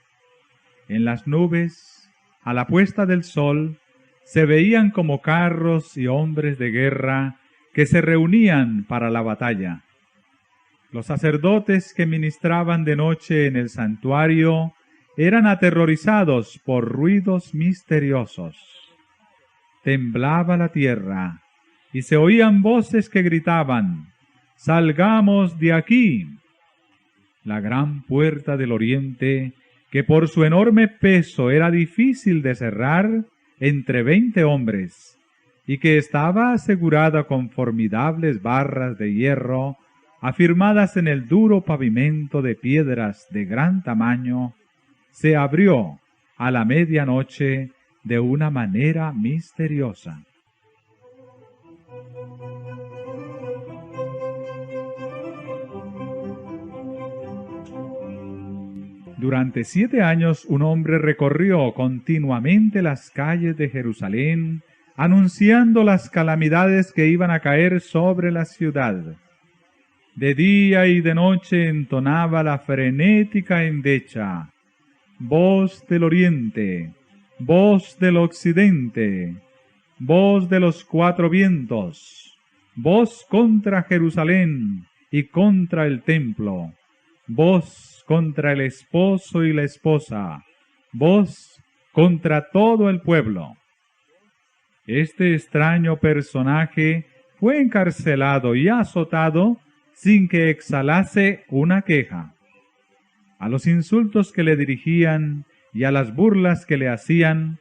En las nubes, a la puesta del sol, se veían como carros y hombres de guerra que se reunían para la batalla. Los sacerdotes que ministraban de noche en el santuario eran aterrorizados por ruidos misteriosos. Temblaba la tierra y se oían voces que gritaban: «¡Salgamos de aquí!». La gran puerta del oriente, que por su enorme peso era difícil de cerrar entre 20 hombres, y que estaba asegurada con formidables barras de hierro, afirmadas en el duro pavimento de piedras de gran tamaño, se abrió a la medianoche de una manera misteriosa. Durante 7 años un hombre recorrió continuamente las calles de Jerusalén, anunciando las calamidades que iban a caer sobre la ciudad. De día y de noche entonaba la frenética endecha: «Voz del oriente, voz del occidente, voz de los 4 vientos, voz contra Jerusalén y contra el templo, voz contra el esposo y la esposa, voz contra todo el pueblo». Este extraño personaje fue encarcelado y azotado sin que exhalase una queja. A los insultos que le dirigían y a las burlas que le hacían,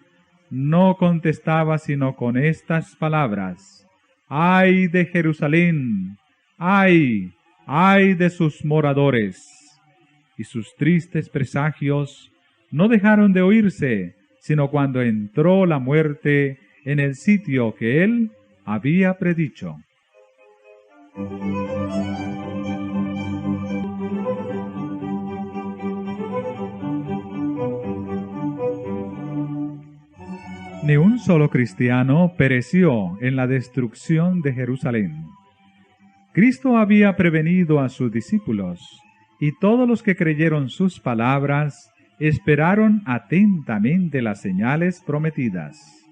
no contestaba sino con estas palabras: «¡Ay de Jerusalén! ¡Ay! ¡Ay de sus moradores!». Y sus tristes presagios no dejaron de oírse, sino cuando entró la muerte en el sitio que él había predicho. Ni un solo cristiano pereció en la destrucción de Jerusalén. Cristo había prevenido a sus discípulos, y todos los que creyeron sus palabras esperaron atentamente las señales prometidas.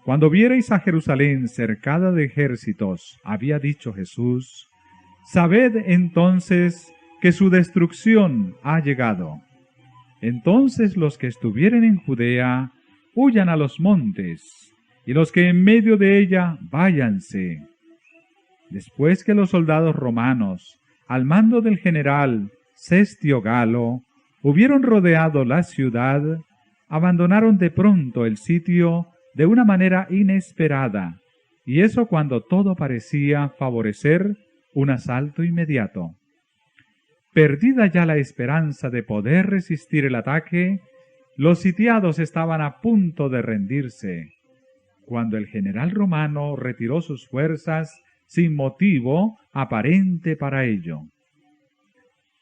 Cuando viereis a Jerusalén cercada de ejércitos, había dicho Jesús, sabed entonces que su destrucción ha llegado. Entonces los que estuvieren en Judea huyan a los montes, y los que en medio de ella váyanse. Después que los soldados romanos, al mando del general Cestio Galo, hubieron rodeado la ciudad, abandonaron de pronto el sitio de una manera inesperada, y eso cuando todo parecía favorecer un asalto inmediato. Perdida ya la esperanza de poder resistir el ataque, los sitiados estaban a punto de rendirse, cuando el general romano retiró sus fuerzas sin motivo aparente para ello.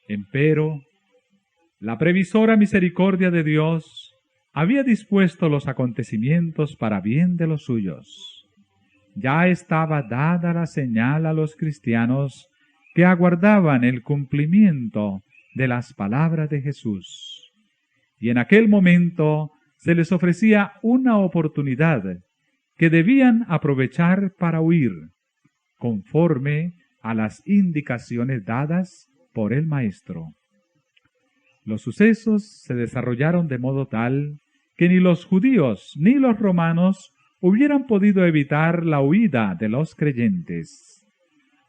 Empero, la previsora misericordia de Dios había dispuesto los acontecimientos para bien de los suyos. Ya estaba dada la señal a los cristianos que aguardaban el cumplimiento de las palabras de Jesús. Y en aquel momento se les ofrecía una oportunidad que debían aprovechar para huir, conforme a las indicaciones dadas por el Maestro. Los sucesos se desarrollaron de modo tal que ni los judíos ni los romanos hubieran podido evitar la huida de los creyentes.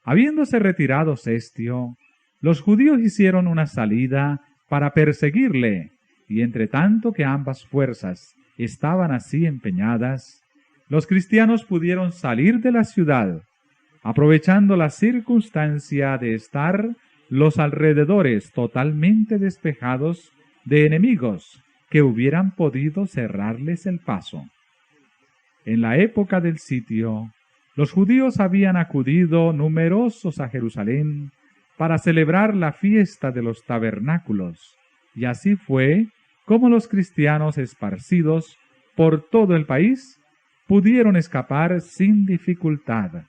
Habiéndose retirado Cestio, los judíos hicieron una salida para perseguirle, y entre tanto que ambas fuerzas estaban así empeñadas, los cristianos pudieron salir de la ciudad, aprovechando la circunstancia de estar los alrededores totalmente despejados de enemigos que hubieran podido cerrarles el paso. En la época del sitio, los judíos habían acudido numerosos a Jerusalén para celebrar la fiesta de los tabernáculos, y así fue como los cristianos esparcidos por todo el país pudieron escapar sin dificultad.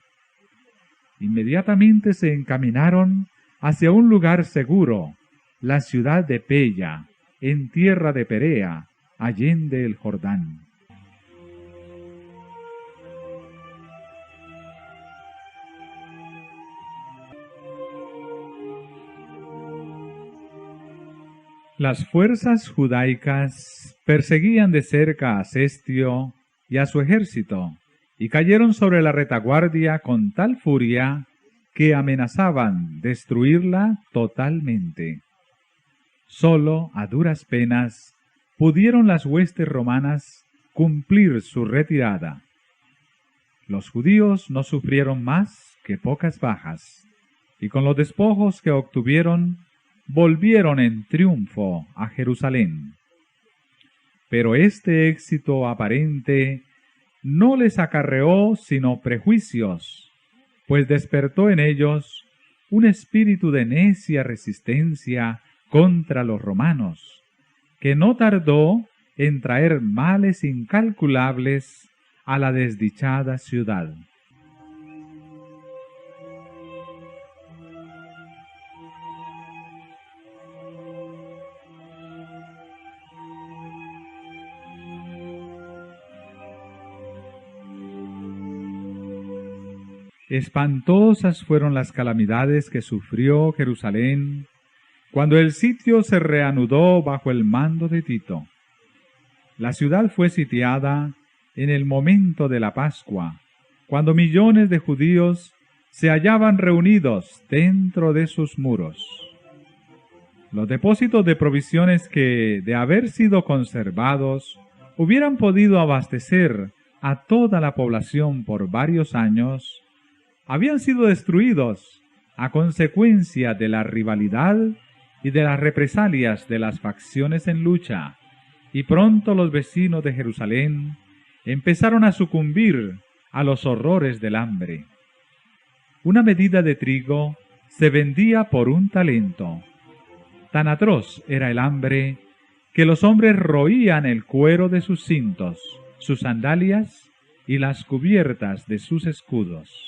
Inmediatamente se encaminaron hacia un lugar seguro, la ciudad de Pella, en tierra de Perea, allende el Jordán. Las fuerzas judaicas perseguían de cerca a Cestio y a su ejército, y cayeron sobre la retaguardia con tal furia que amenazaban destruirla totalmente. Solo a duras penas pudieron las huestes romanas cumplir su retirada. Los judíos no sufrieron más que pocas bajas, y con los despojos que obtuvieron, volvieron en triunfo a Jerusalén. Pero este éxito aparente no les acarreó sino prejuicios, pues despertó en ellos un espíritu de necia resistencia contra los romanos, que no tardó en traer males incalculables a la desdichada ciudad. Espantosas fueron las calamidades que sufrió Jerusalén cuando el sitio se reanudó bajo el mando de Tito. La ciudad fue sitiada en el momento de la Pascua, cuando millones de judíos se hallaban reunidos dentro de sus muros. Los depósitos de provisiones que, de haber sido conservados, hubieran podido abastecer a toda la población por varios años, habían sido destruidos a consecuencia de la rivalidad y de las represalias de las facciones en lucha, y pronto los vecinos de Jerusalén empezaron a sucumbir a los horrores del hambre. Una medida de trigo se vendía por un talento. Tan atroz era el hambre que los hombres roían el cuero de sus cintos, sus sandalias y las cubiertas de sus escudos.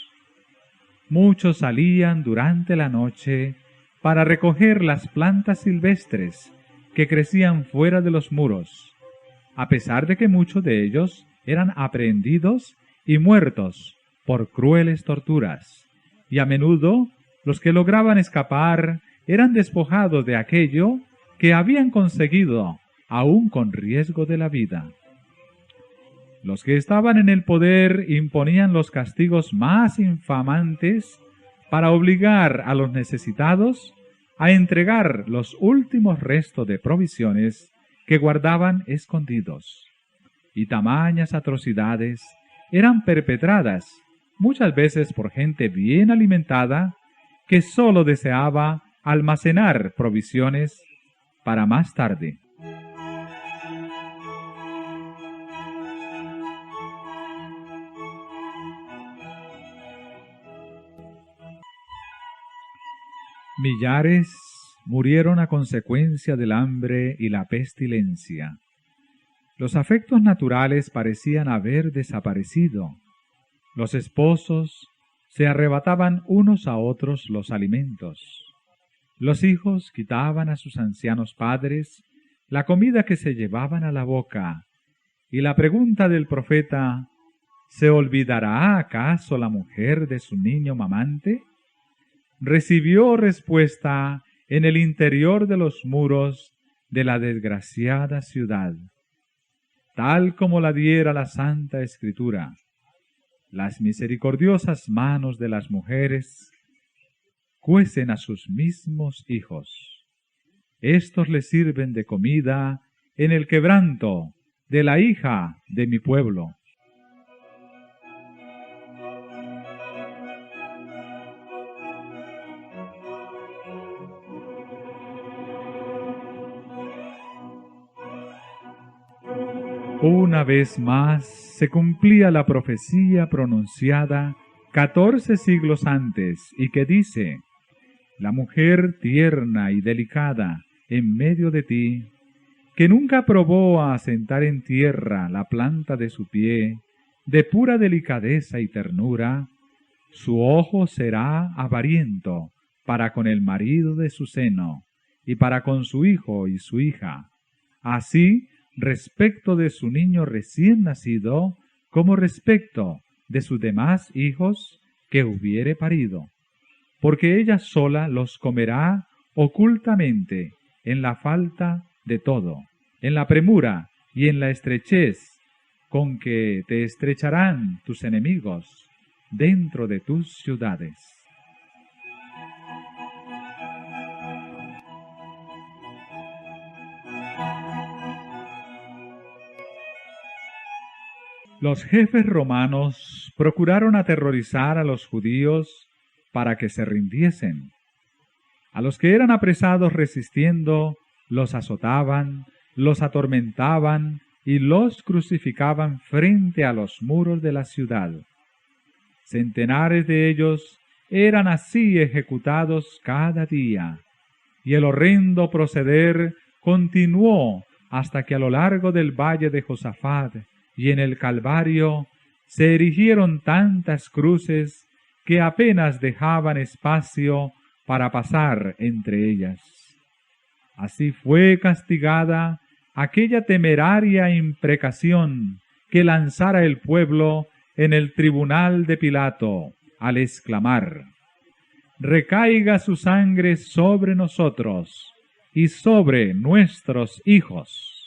Muchos salían durante la noche para recoger las plantas silvestres que crecían fuera de los muros, a pesar de que muchos de ellos eran aprehendidos y muertos por crueles torturas, y a menudo los que lograban escapar eran despojados de aquello que habían conseguido, aún con riesgo de la vida. Los que estaban en el poder imponían los castigos más infamantes para obligar a los necesitados a entregar los últimos restos de provisiones que guardaban escondidos. Y tamañas atrocidades eran perpetradas muchas veces por gente bien alimentada que sólo deseaba almacenar provisiones para más tarde. Millares murieron a consecuencia del hambre y la pestilencia. Los afectos naturales parecían haber desaparecido. Los esposos se arrebataban unos a otros los alimentos. Los hijos quitaban a sus ancianos padres la comida que se llevaban a la boca. Y la pregunta del profeta, ¿se olvidará acaso la mujer de su niño mamante?, recibió respuesta en el interior de los muros de la desgraciada ciudad, tal como la diera la Santa Escritura. Las misericordiosas manos de las mujeres cuecen a sus mismos hijos. Estos les sirven de comida en el quebranto de la hija de mi pueblo. Una vez más se cumplía la profecía pronunciada 14 siglos antes y que dice: la mujer tierna y delicada en medio de ti, que nunca probó a asentar en tierra la planta de su pie, de pura delicadeza y ternura, su ojo será avariento para con el marido de su seno, y para con su hijo y su hija. Así, respecto de su niño recién nacido, como respecto de sus demás hijos que hubiere parido, porque ella sola los comerá ocultamente, en la falta de todo, en la premura y en la estrechez con que te estrecharán tus enemigos dentro de tus ciudades. Los jefes romanos procuraron aterrorizar a los judíos para que se rindiesen. A los que eran apresados resistiendo, los azotaban, los atormentaban y los crucificaban frente a los muros de la ciudad. Centenares de ellos eran así ejecutados cada día, y el horrendo proceder continuó hasta que a lo largo del valle de Josafat y en el Calvario se erigieron tantas cruces que apenas dejaban espacio para pasar entre ellas. Así fue castigada aquella temeraria imprecación que lanzara el pueblo en el tribunal de Pilato, al exclamar: «Recaiga su sangre sobre nosotros y sobre nuestros hijos».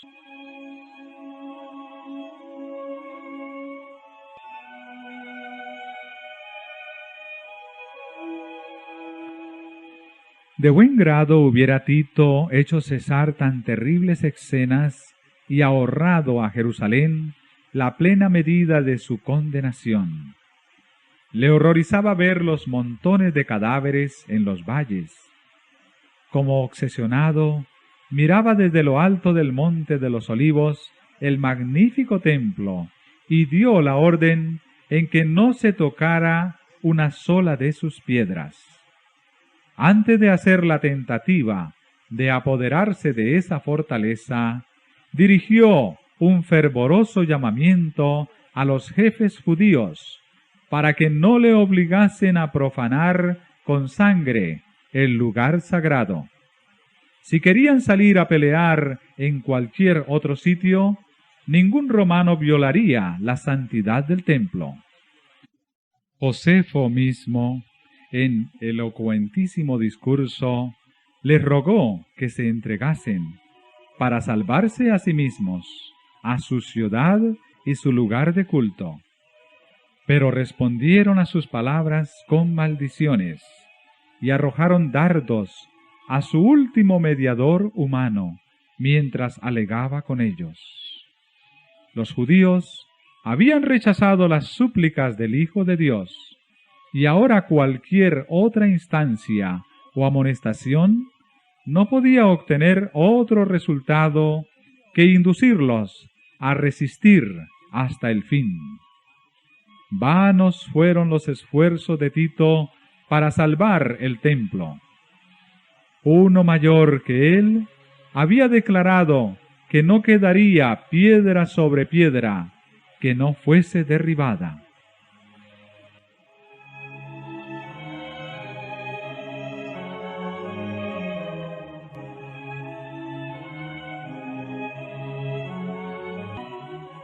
De buen grado hubiera Tito hecho cesar tan terribles escenas y ahorrado a Jerusalén la plena medida de su condenación. Le horrorizaba ver los montones de cadáveres en los valles. Como obsesionado, miraba desde lo alto del monte de los Olivos el magnífico templo y dio la orden en que no se tocara una sola de sus piedras. Antes de hacer la tentativa de apoderarse de esa fortaleza, dirigió un fervoroso llamamiento a los jefes judíos para que no le obligasen a profanar con sangre el lugar sagrado. Si querían salir a pelear en cualquier otro sitio, ningún romano violaría la santidad del templo. Josefo mismo, en elocuentísimo discurso, les rogó que se entregasen para salvarse a sí mismos, a su ciudad y su lugar de culto. Pero respondieron a sus palabras con maldiciones y arrojaron dardos a su último mediador humano mientras alegaba con ellos. Los judíos habían rechazado las súplicas del Hijo de Dios, y ahora cualquier otra instancia o amonestación no podía obtener otro resultado que inducirlos a resistir hasta el fin. Vanos fueron los esfuerzos de Tito para salvar el templo. Uno mayor que él había declarado que no quedaría piedra sobre piedra que no fuese derribada.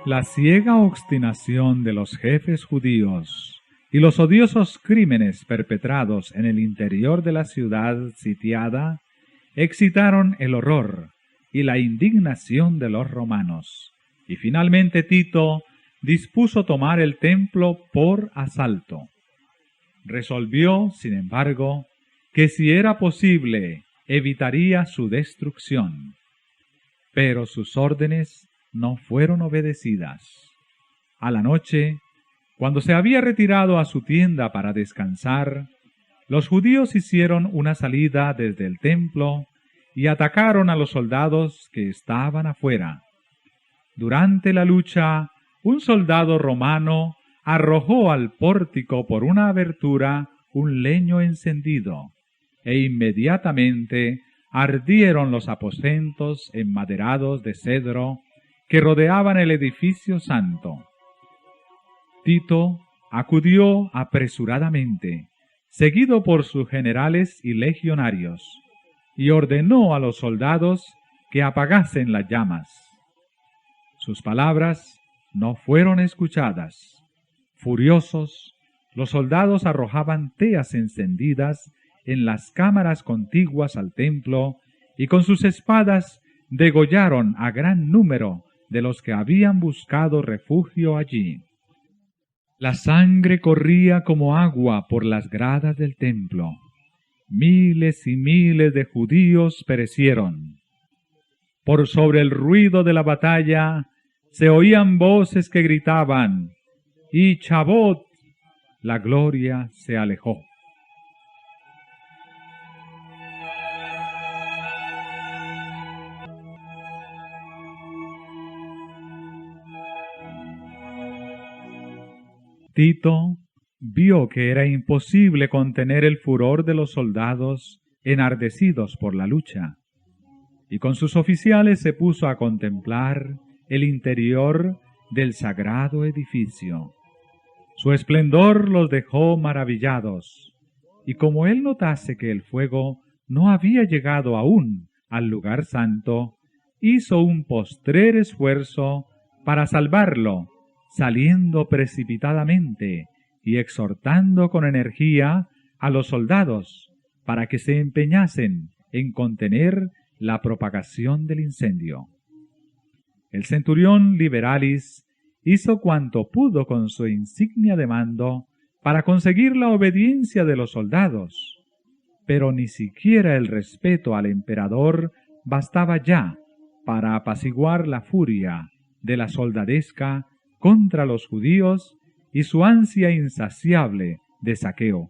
La ciega obstinación de los jefes judíos y los odiosos crímenes perpetrados en el interior de la ciudad sitiada excitaron el horror y la indignación de los romanos, y finalmente Tito dispuso tomar el templo por asalto. Resolvió, sin embargo, que si era posible, evitaría su destrucción. Pero sus órdenes no fueron obedecidas. A la noche, cuando se había retirado a su tienda para descansar, los judíos hicieron una salida desde el templo y atacaron a los soldados que estaban afuera. Durante la lucha, un soldado romano arrojó al pórtico por una abertura un leño encendido, e inmediatamente ardieron los aposentos enmaderados de cedro que rodeaban el edificio santo. Tito acudió apresuradamente, seguido por sus generales y legionarios, y ordenó a los soldados que apagasen las llamas. Sus palabras no fueron escuchadas. Furiosos, los soldados arrojaban teas encendidas en las cámaras contiguas al templo y con sus espadas degollaron a gran número de los que habían buscado refugio allí. La sangre corría como agua por las gradas del templo. Miles y miles de judíos perecieron. Por sobre el ruido de la batalla se oían voces que gritaban, y Chabot, la gloria se alejó. Tito vio que era imposible contener el furor de los soldados enardecidos por la lucha, y con sus oficiales se puso a contemplar el interior del sagrado edificio. Su esplendor los dejó maravillados, y como él notase que el fuego no había llegado aún al lugar santo, hizo un postrer esfuerzo para salvarlo, saliendo precipitadamente y exhortando con energía a los soldados para que se empeñasen en contener la propagación del incendio. El centurión Liberalis hizo cuanto pudo con su insignia de mando para conseguir la obediencia de los soldados, pero ni siquiera el respeto al emperador bastaba ya para apaciguar la furia de la soldadesca contra los judíos y su ansia insaciable de saqueo.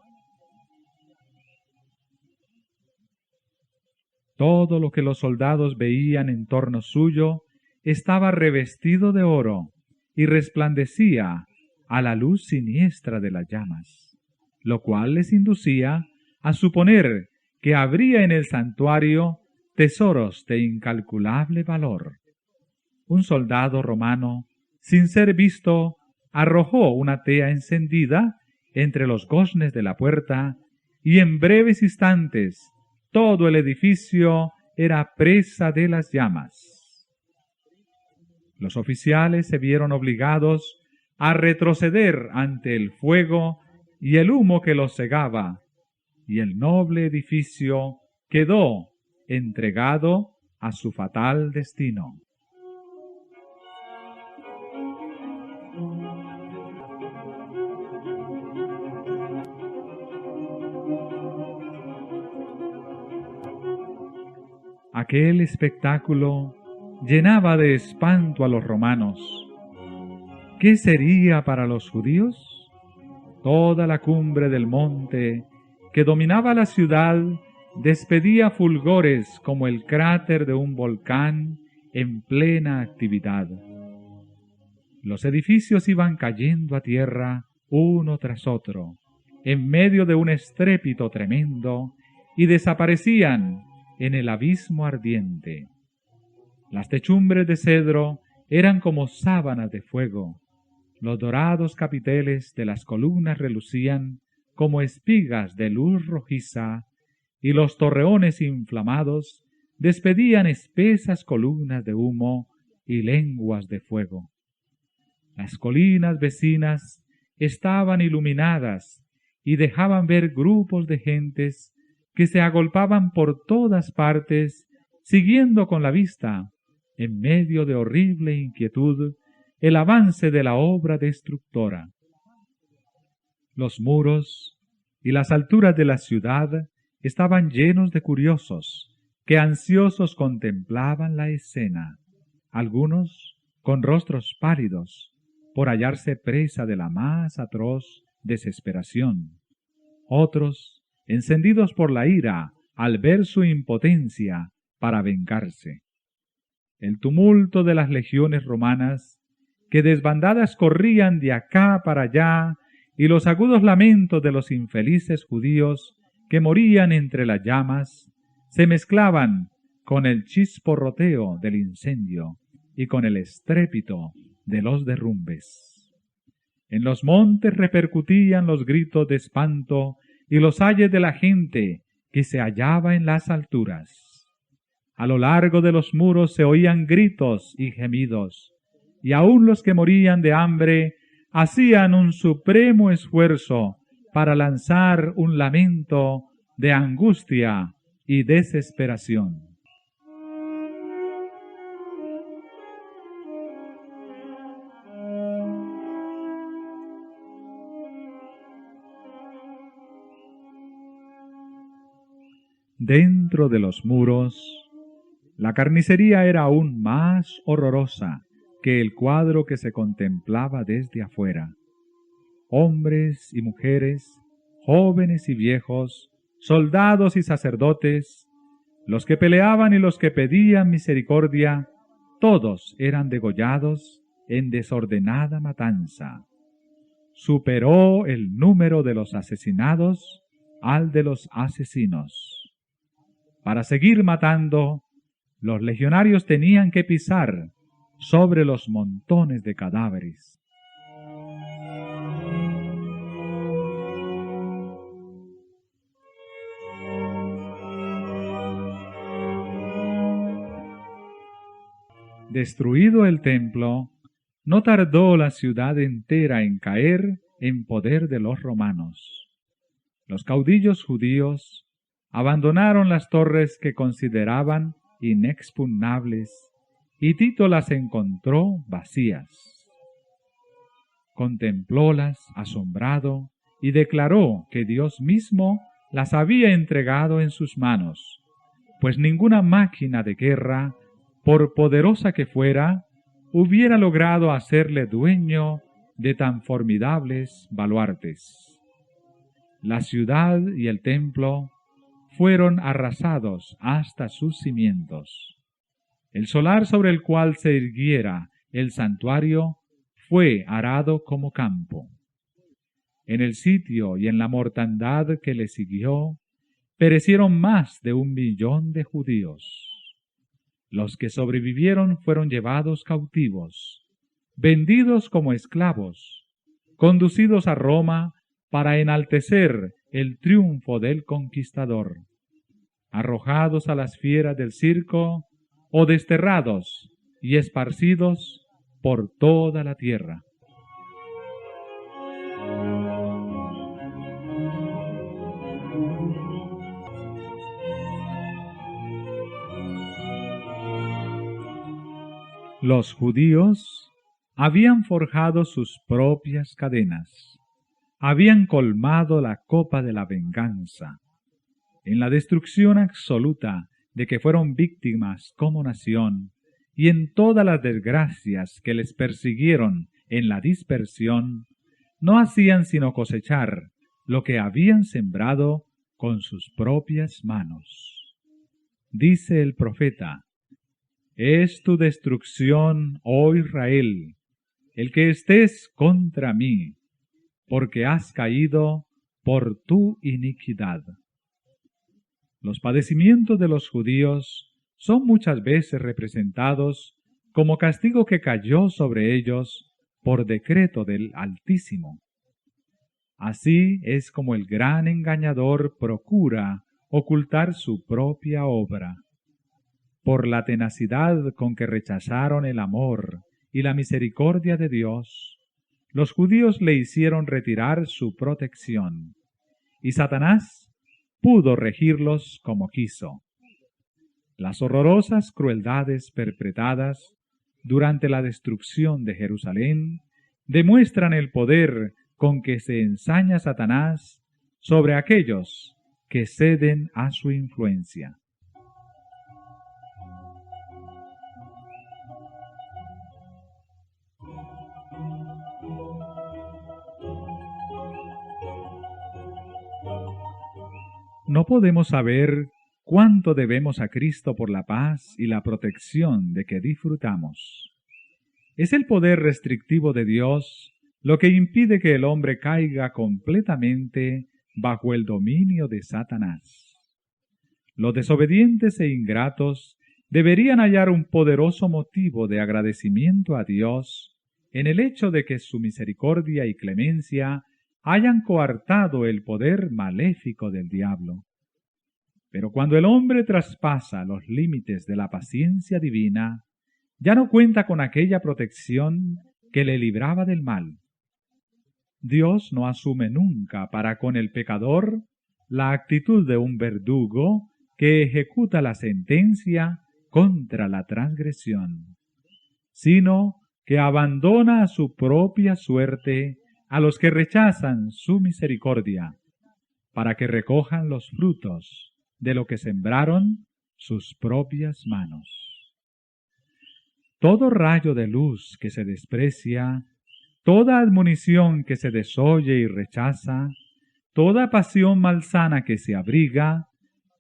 Todo lo que los soldados veían en torno suyo estaba revestido de oro y resplandecía a la luz siniestra de las llamas, lo cual les inducía a suponer que habría en el santuario tesoros de incalculable valor. Un soldado romano, sin ser visto, arrojó una tea encendida entre los goznes de la puerta, y en breves instantes todo el edificio era presa de las llamas. Los oficiales se vieron obligados a retroceder ante el fuego y el humo que los cegaba, y el noble edificio quedó entregado a su fatal destino. Aquel espectáculo llenaba de espanto a los romanos. ¿Qué sería para los judíos? Toda la cumbre del monte que dominaba la ciudad despedía fulgores como el cráter de un volcán en plena actividad. Los edificios iban cayendo a tierra uno tras otro, en medio de un estrépito tremendo, y desaparecían en el abismo ardiente. Las techumbres de cedro eran como sábanas de fuego, los dorados capiteles de las columnas relucían como espigas de luz rojiza, y los torreones inflamados despedían espesas columnas de humo y lenguas de fuego. Las colinas vecinas estaban iluminadas y dejaban ver grupos de gentes que se agolpaban por todas partes, siguiendo con la vista, en medio de horrible inquietud, el avance de la obra destructora. Los muros y las alturas de la ciudad estaban llenos de curiosos, que ansiosos contemplaban la escena, algunos con rostros pálidos, por hallarse presa de la más atroz desesperación, otros encendidos por la ira al ver su impotencia para vengarse. El tumulto de las legiones romanas, que desbandadas corrían de acá para allá, y los agudos lamentos de los infelices judíos que morían entre las llamas, se mezclaban con el chisporroteo del incendio y con el estrépito de los derrumbes. En los montes repercutían los gritos de espanto y los ayes de la gente que se hallaba en las alturas. A lo largo de los muros se oían gritos y gemidos, y aun los que morían de hambre hacían un supremo esfuerzo para lanzar un lamento de angustia y desesperación. Dentro de los muros, la carnicería era aún más horrorosa que el cuadro que se contemplaba desde afuera. Hombres y mujeres, jóvenes y viejos, soldados y sacerdotes, los que peleaban y los que pedían misericordia, todos eran degollados en desordenada matanza. Superó el número de los asesinados al de los asesinos. Para seguir matando, los legionarios tenían que pisar sobre los montones de cadáveres. Destruido el templo, no tardó la ciudad entera en caer en poder de los romanos. Los caudillos judíos abandonaron las torres que consideraban inexpugnables, y Tito las encontró vacías. Contemplólas asombrado y declaró que Dios mismo las había entregado en sus manos, pues ninguna máquina de guerra, por poderosa que fuera, hubiera logrado hacerle dueño de tan formidables baluartes. La ciudad y el templo fueron arrasados hasta sus cimientos. El solar sobre el cual se irguiera el santuario fue arado como campo. En el sitio y en la mortandad que le siguió, perecieron más de 1 millón de judíos. Los que sobrevivieron fueron llevados cautivos, vendidos como esclavos, conducidos a Roma para enaltecer el triunfo del conquistador, arrojados a las fieras del circo o desterrados y esparcidos por toda la tierra. Los judíos habían forjado sus propias cadenas, habían colmado la copa de la venganza. En la destrucción absoluta de que fueron víctimas como nación, y en todas las desgracias que les persiguieron en la dispersión, no hacían sino cosechar lo que habían sembrado con sus propias manos. Dice el profeta: «Es tu destrucción, oh Israel, el que estés contra mí, porque has caído por tu iniquidad». Los padecimientos de los judíos son muchas veces representados como castigo que cayó sobre ellos por decreto del Altísimo. Así es como el gran engañador procura ocultar su propia obra. Por la tenacidad con que rechazaron el amor y la misericordia de Dios, los judíos le hicieron retirar su protección, y Satanás pudo regirlos como quiso. Las horrorosas crueldades perpetradas durante la destrucción de Jerusalén demuestran el poder con que se ensaña Satanás sobre aquellos que ceden a su influencia. No podemos saber cuánto debemos a Cristo por la paz y la protección de que disfrutamos. Es el poder restrictivo de Dios lo que impide que el hombre caiga completamente bajo el dominio de Satanás. Los desobedientes e ingratos deberían hallar un poderoso motivo de agradecimiento a Dios en el hecho de que su misericordia y clemencia hayan coartado el poder maléfico del diablo. Pero cuando el hombre traspasa los límites de la paciencia divina, ya no cuenta con aquella protección que le libraba del mal. Dios no asume nunca para con el pecador la actitud de un verdugo que ejecuta la sentencia contra la transgresión, sino que abandona a su propia suerte a los que rechazan su misericordia, para que recojan los frutos de lo que sembraron sus propias manos. Todo rayo de luz que se desprecia, toda admonición que se desoye y rechaza, toda pasión malsana que se abriga,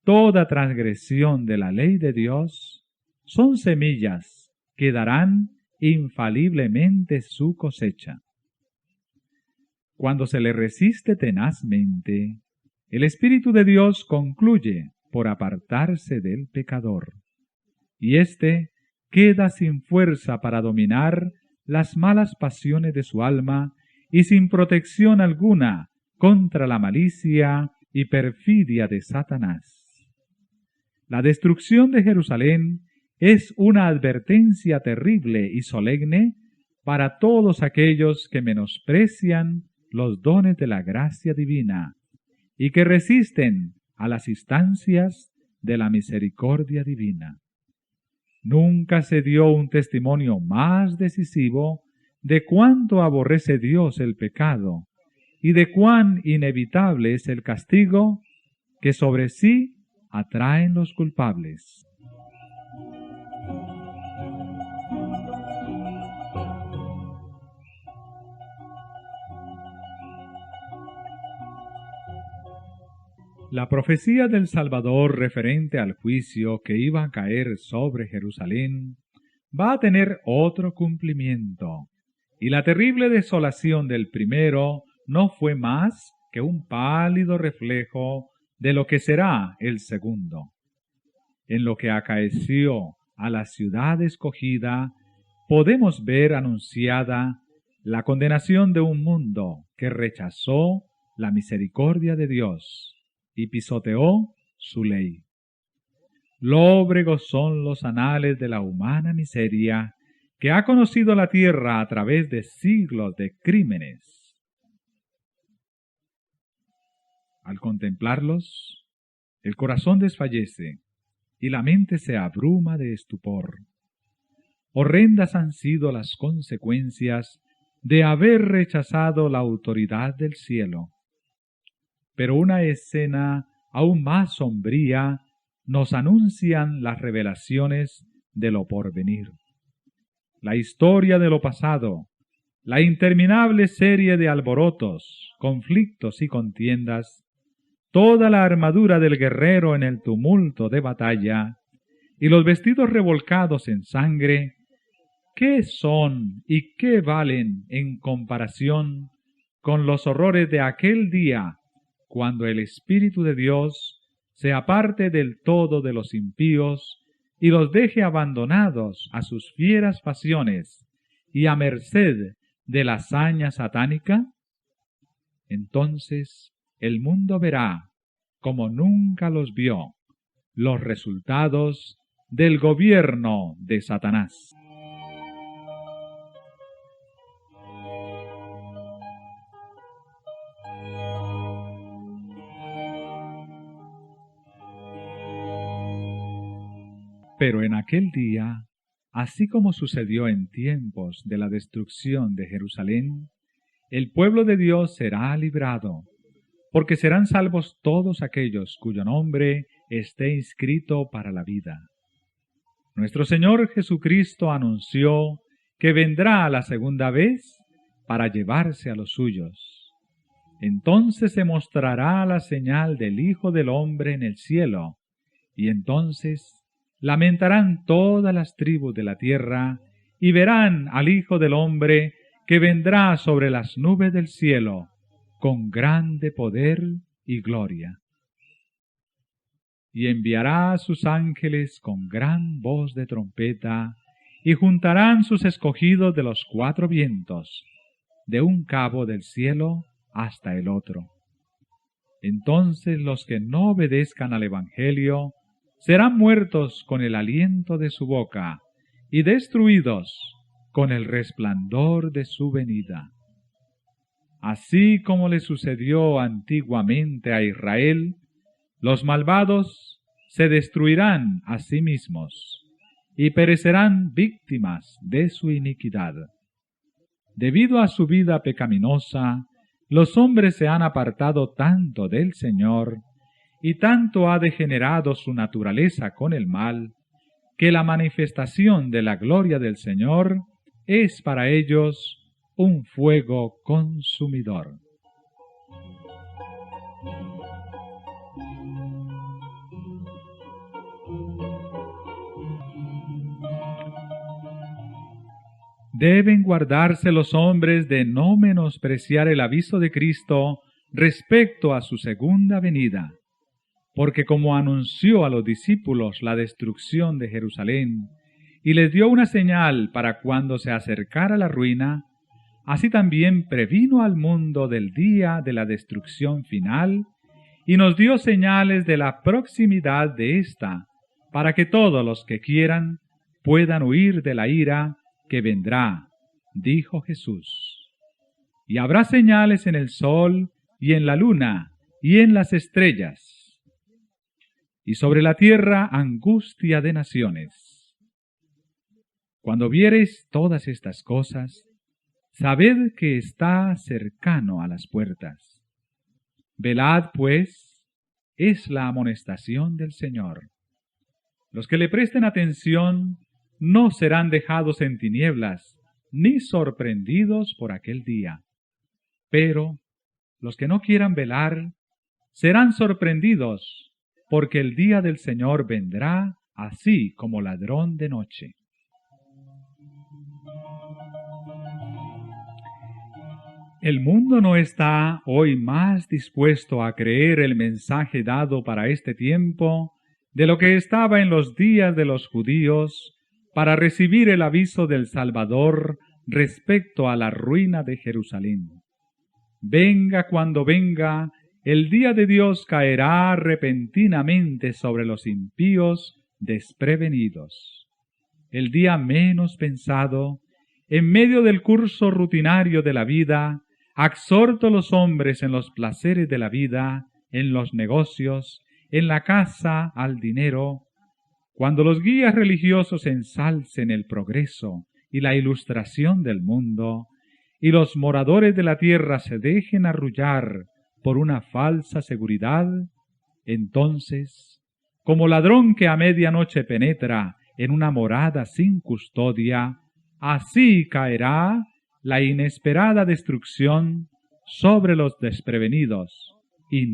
toda transgresión de la ley de Dios, son semillas que darán infaliblemente su cosecha. Cuando se le resiste tenazmente, el Espíritu de Dios concluye por apartarse del pecador, y éste queda sin fuerza para dominar las malas pasiones de su alma y sin protección alguna contra la malicia y perfidia de Satanás. La destrucción de Jerusalén es una advertencia terrible y solemne para todos aquellos que menosprecian los dones de la gracia divina y que resisten a las instancias de la misericordia divina. Nunca se dio un testimonio más decisivo de cuánto aborrece Dios el pecado y de cuán inevitable es el castigo que sobre sí atraen los culpables. La profecía del Salvador referente al juicio que iba a caer sobre Jerusalén va a tener otro cumplimiento, y la terrible desolación del primero no fue más que un pálido reflejo de lo que será el segundo. En lo que acaeció a la ciudad escogida, podemos ver anunciada la condenación de un mundo que rechazó la misericordia de Dios y pisoteó su ley. Lóbregos son los anales de la humana miseria que ha conocido la tierra a través de siglos de crímenes. Al contemplarlos, el corazón desfallece y la mente se abruma de estupor. Horrendas han sido las consecuencias de haber rechazado la autoridad del cielo. Pero una escena aún más sombría nos anuncian las revelaciones de lo porvenir. La historia de lo pasado, la interminable serie de alborotos, conflictos y contiendas, toda la armadura del guerrero en el tumulto de batalla, y los vestidos revolcados en sangre, ¿qué son y qué valen en comparación con los horrores de aquel día cuando el Espíritu de Dios se aparte del todo de los impíos y los deje abandonados a sus fieras pasiones y a merced de la saña satánica? Entonces el mundo verá, como nunca los vio, los resultados del gobierno de Satanás. Pero en aquel día, así como sucedió en tiempos de la destrucción de Jerusalén, el pueblo de Dios será librado, porque serán salvos todos aquellos cuyo nombre esté inscrito para la vida. Nuestro Señor Jesucristo anunció que vendrá a la segunda vez para llevarse a los suyos. Entonces se mostrará la señal del Hijo del Hombre en el cielo, y entonces lamentarán todas las tribus de la tierra, y verán al Hijo del Hombre que vendrá sobre las nubes del cielo, con grande poder y gloria. Y enviará a sus ángeles con gran voz de trompeta, y juntarán sus escogidos de los cuatro vientos, de un cabo del cielo hasta el otro. Entonces los que no obedezcan al Evangelio serán muertos con el aliento de su boca y destruidos con el resplandor de su venida. Así como le sucedió antiguamente a Israel, los malvados se destruirán a sí mismos y perecerán víctimas de su iniquidad. Debido a su vida pecaminosa, los hombres se han apartado tanto del Señor y tanto ha degenerado su naturaleza con el mal, que la manifestación de la gloria del Señor es para ellos un fuego consumidor. Deben guardarse los hombres de no menospreciar el aviso de Cristo respecto a su segunda venida, porque como anunció a los discípulos la destrucción de Jerusalén y les dio una señal para cuando se acercara la ruina, así también previno al mundo del día de la destrucción final y nos dio señales de la proximidad de ésta, para que todos los que quieran puedan huir de la ira que vendrá, dijo Jesús. Y habrá señales en el sol y en la luna y en las estrellas, y sobre la tierra angustia de naciones. Cuando viereis todas estas cosas, sabed que está cercano a las puertas. Velad, pues, es la amonestación del Señor. Los que le presten atención no serán dejados en tinieblas, ni sorprendidos por aquel día. Pero los que no quieran velar serán sorprendidos, porque el día del Señor vendrá así como ladrón de noche. El mundo no está hoy más dispuesto a creer el mensaje dado para este tiempo de lo que estaba en los días de los judíos para recibir el aviso del Salvador respecto a la ruina de Jerusalén. Venga cuando venga, el día de Dios caerá repentinamente sobre los impíos desprevenidos. El día menos pensado, en medio del curso rutinario de la vida, exhorto a los hombres en los placeres de la vida, en los negocios, en la casa, al dinero. Cuando los guías religiosos ensalcen el progreso y la ilustración del mundo, y los moradores de la tierra se dejen arrullar por una falsa seguridad, entonces, como ladrón que a medianoche penetra en una morada sin custodia, así caerá la inesperada destrucción sobre los desprevenidos, y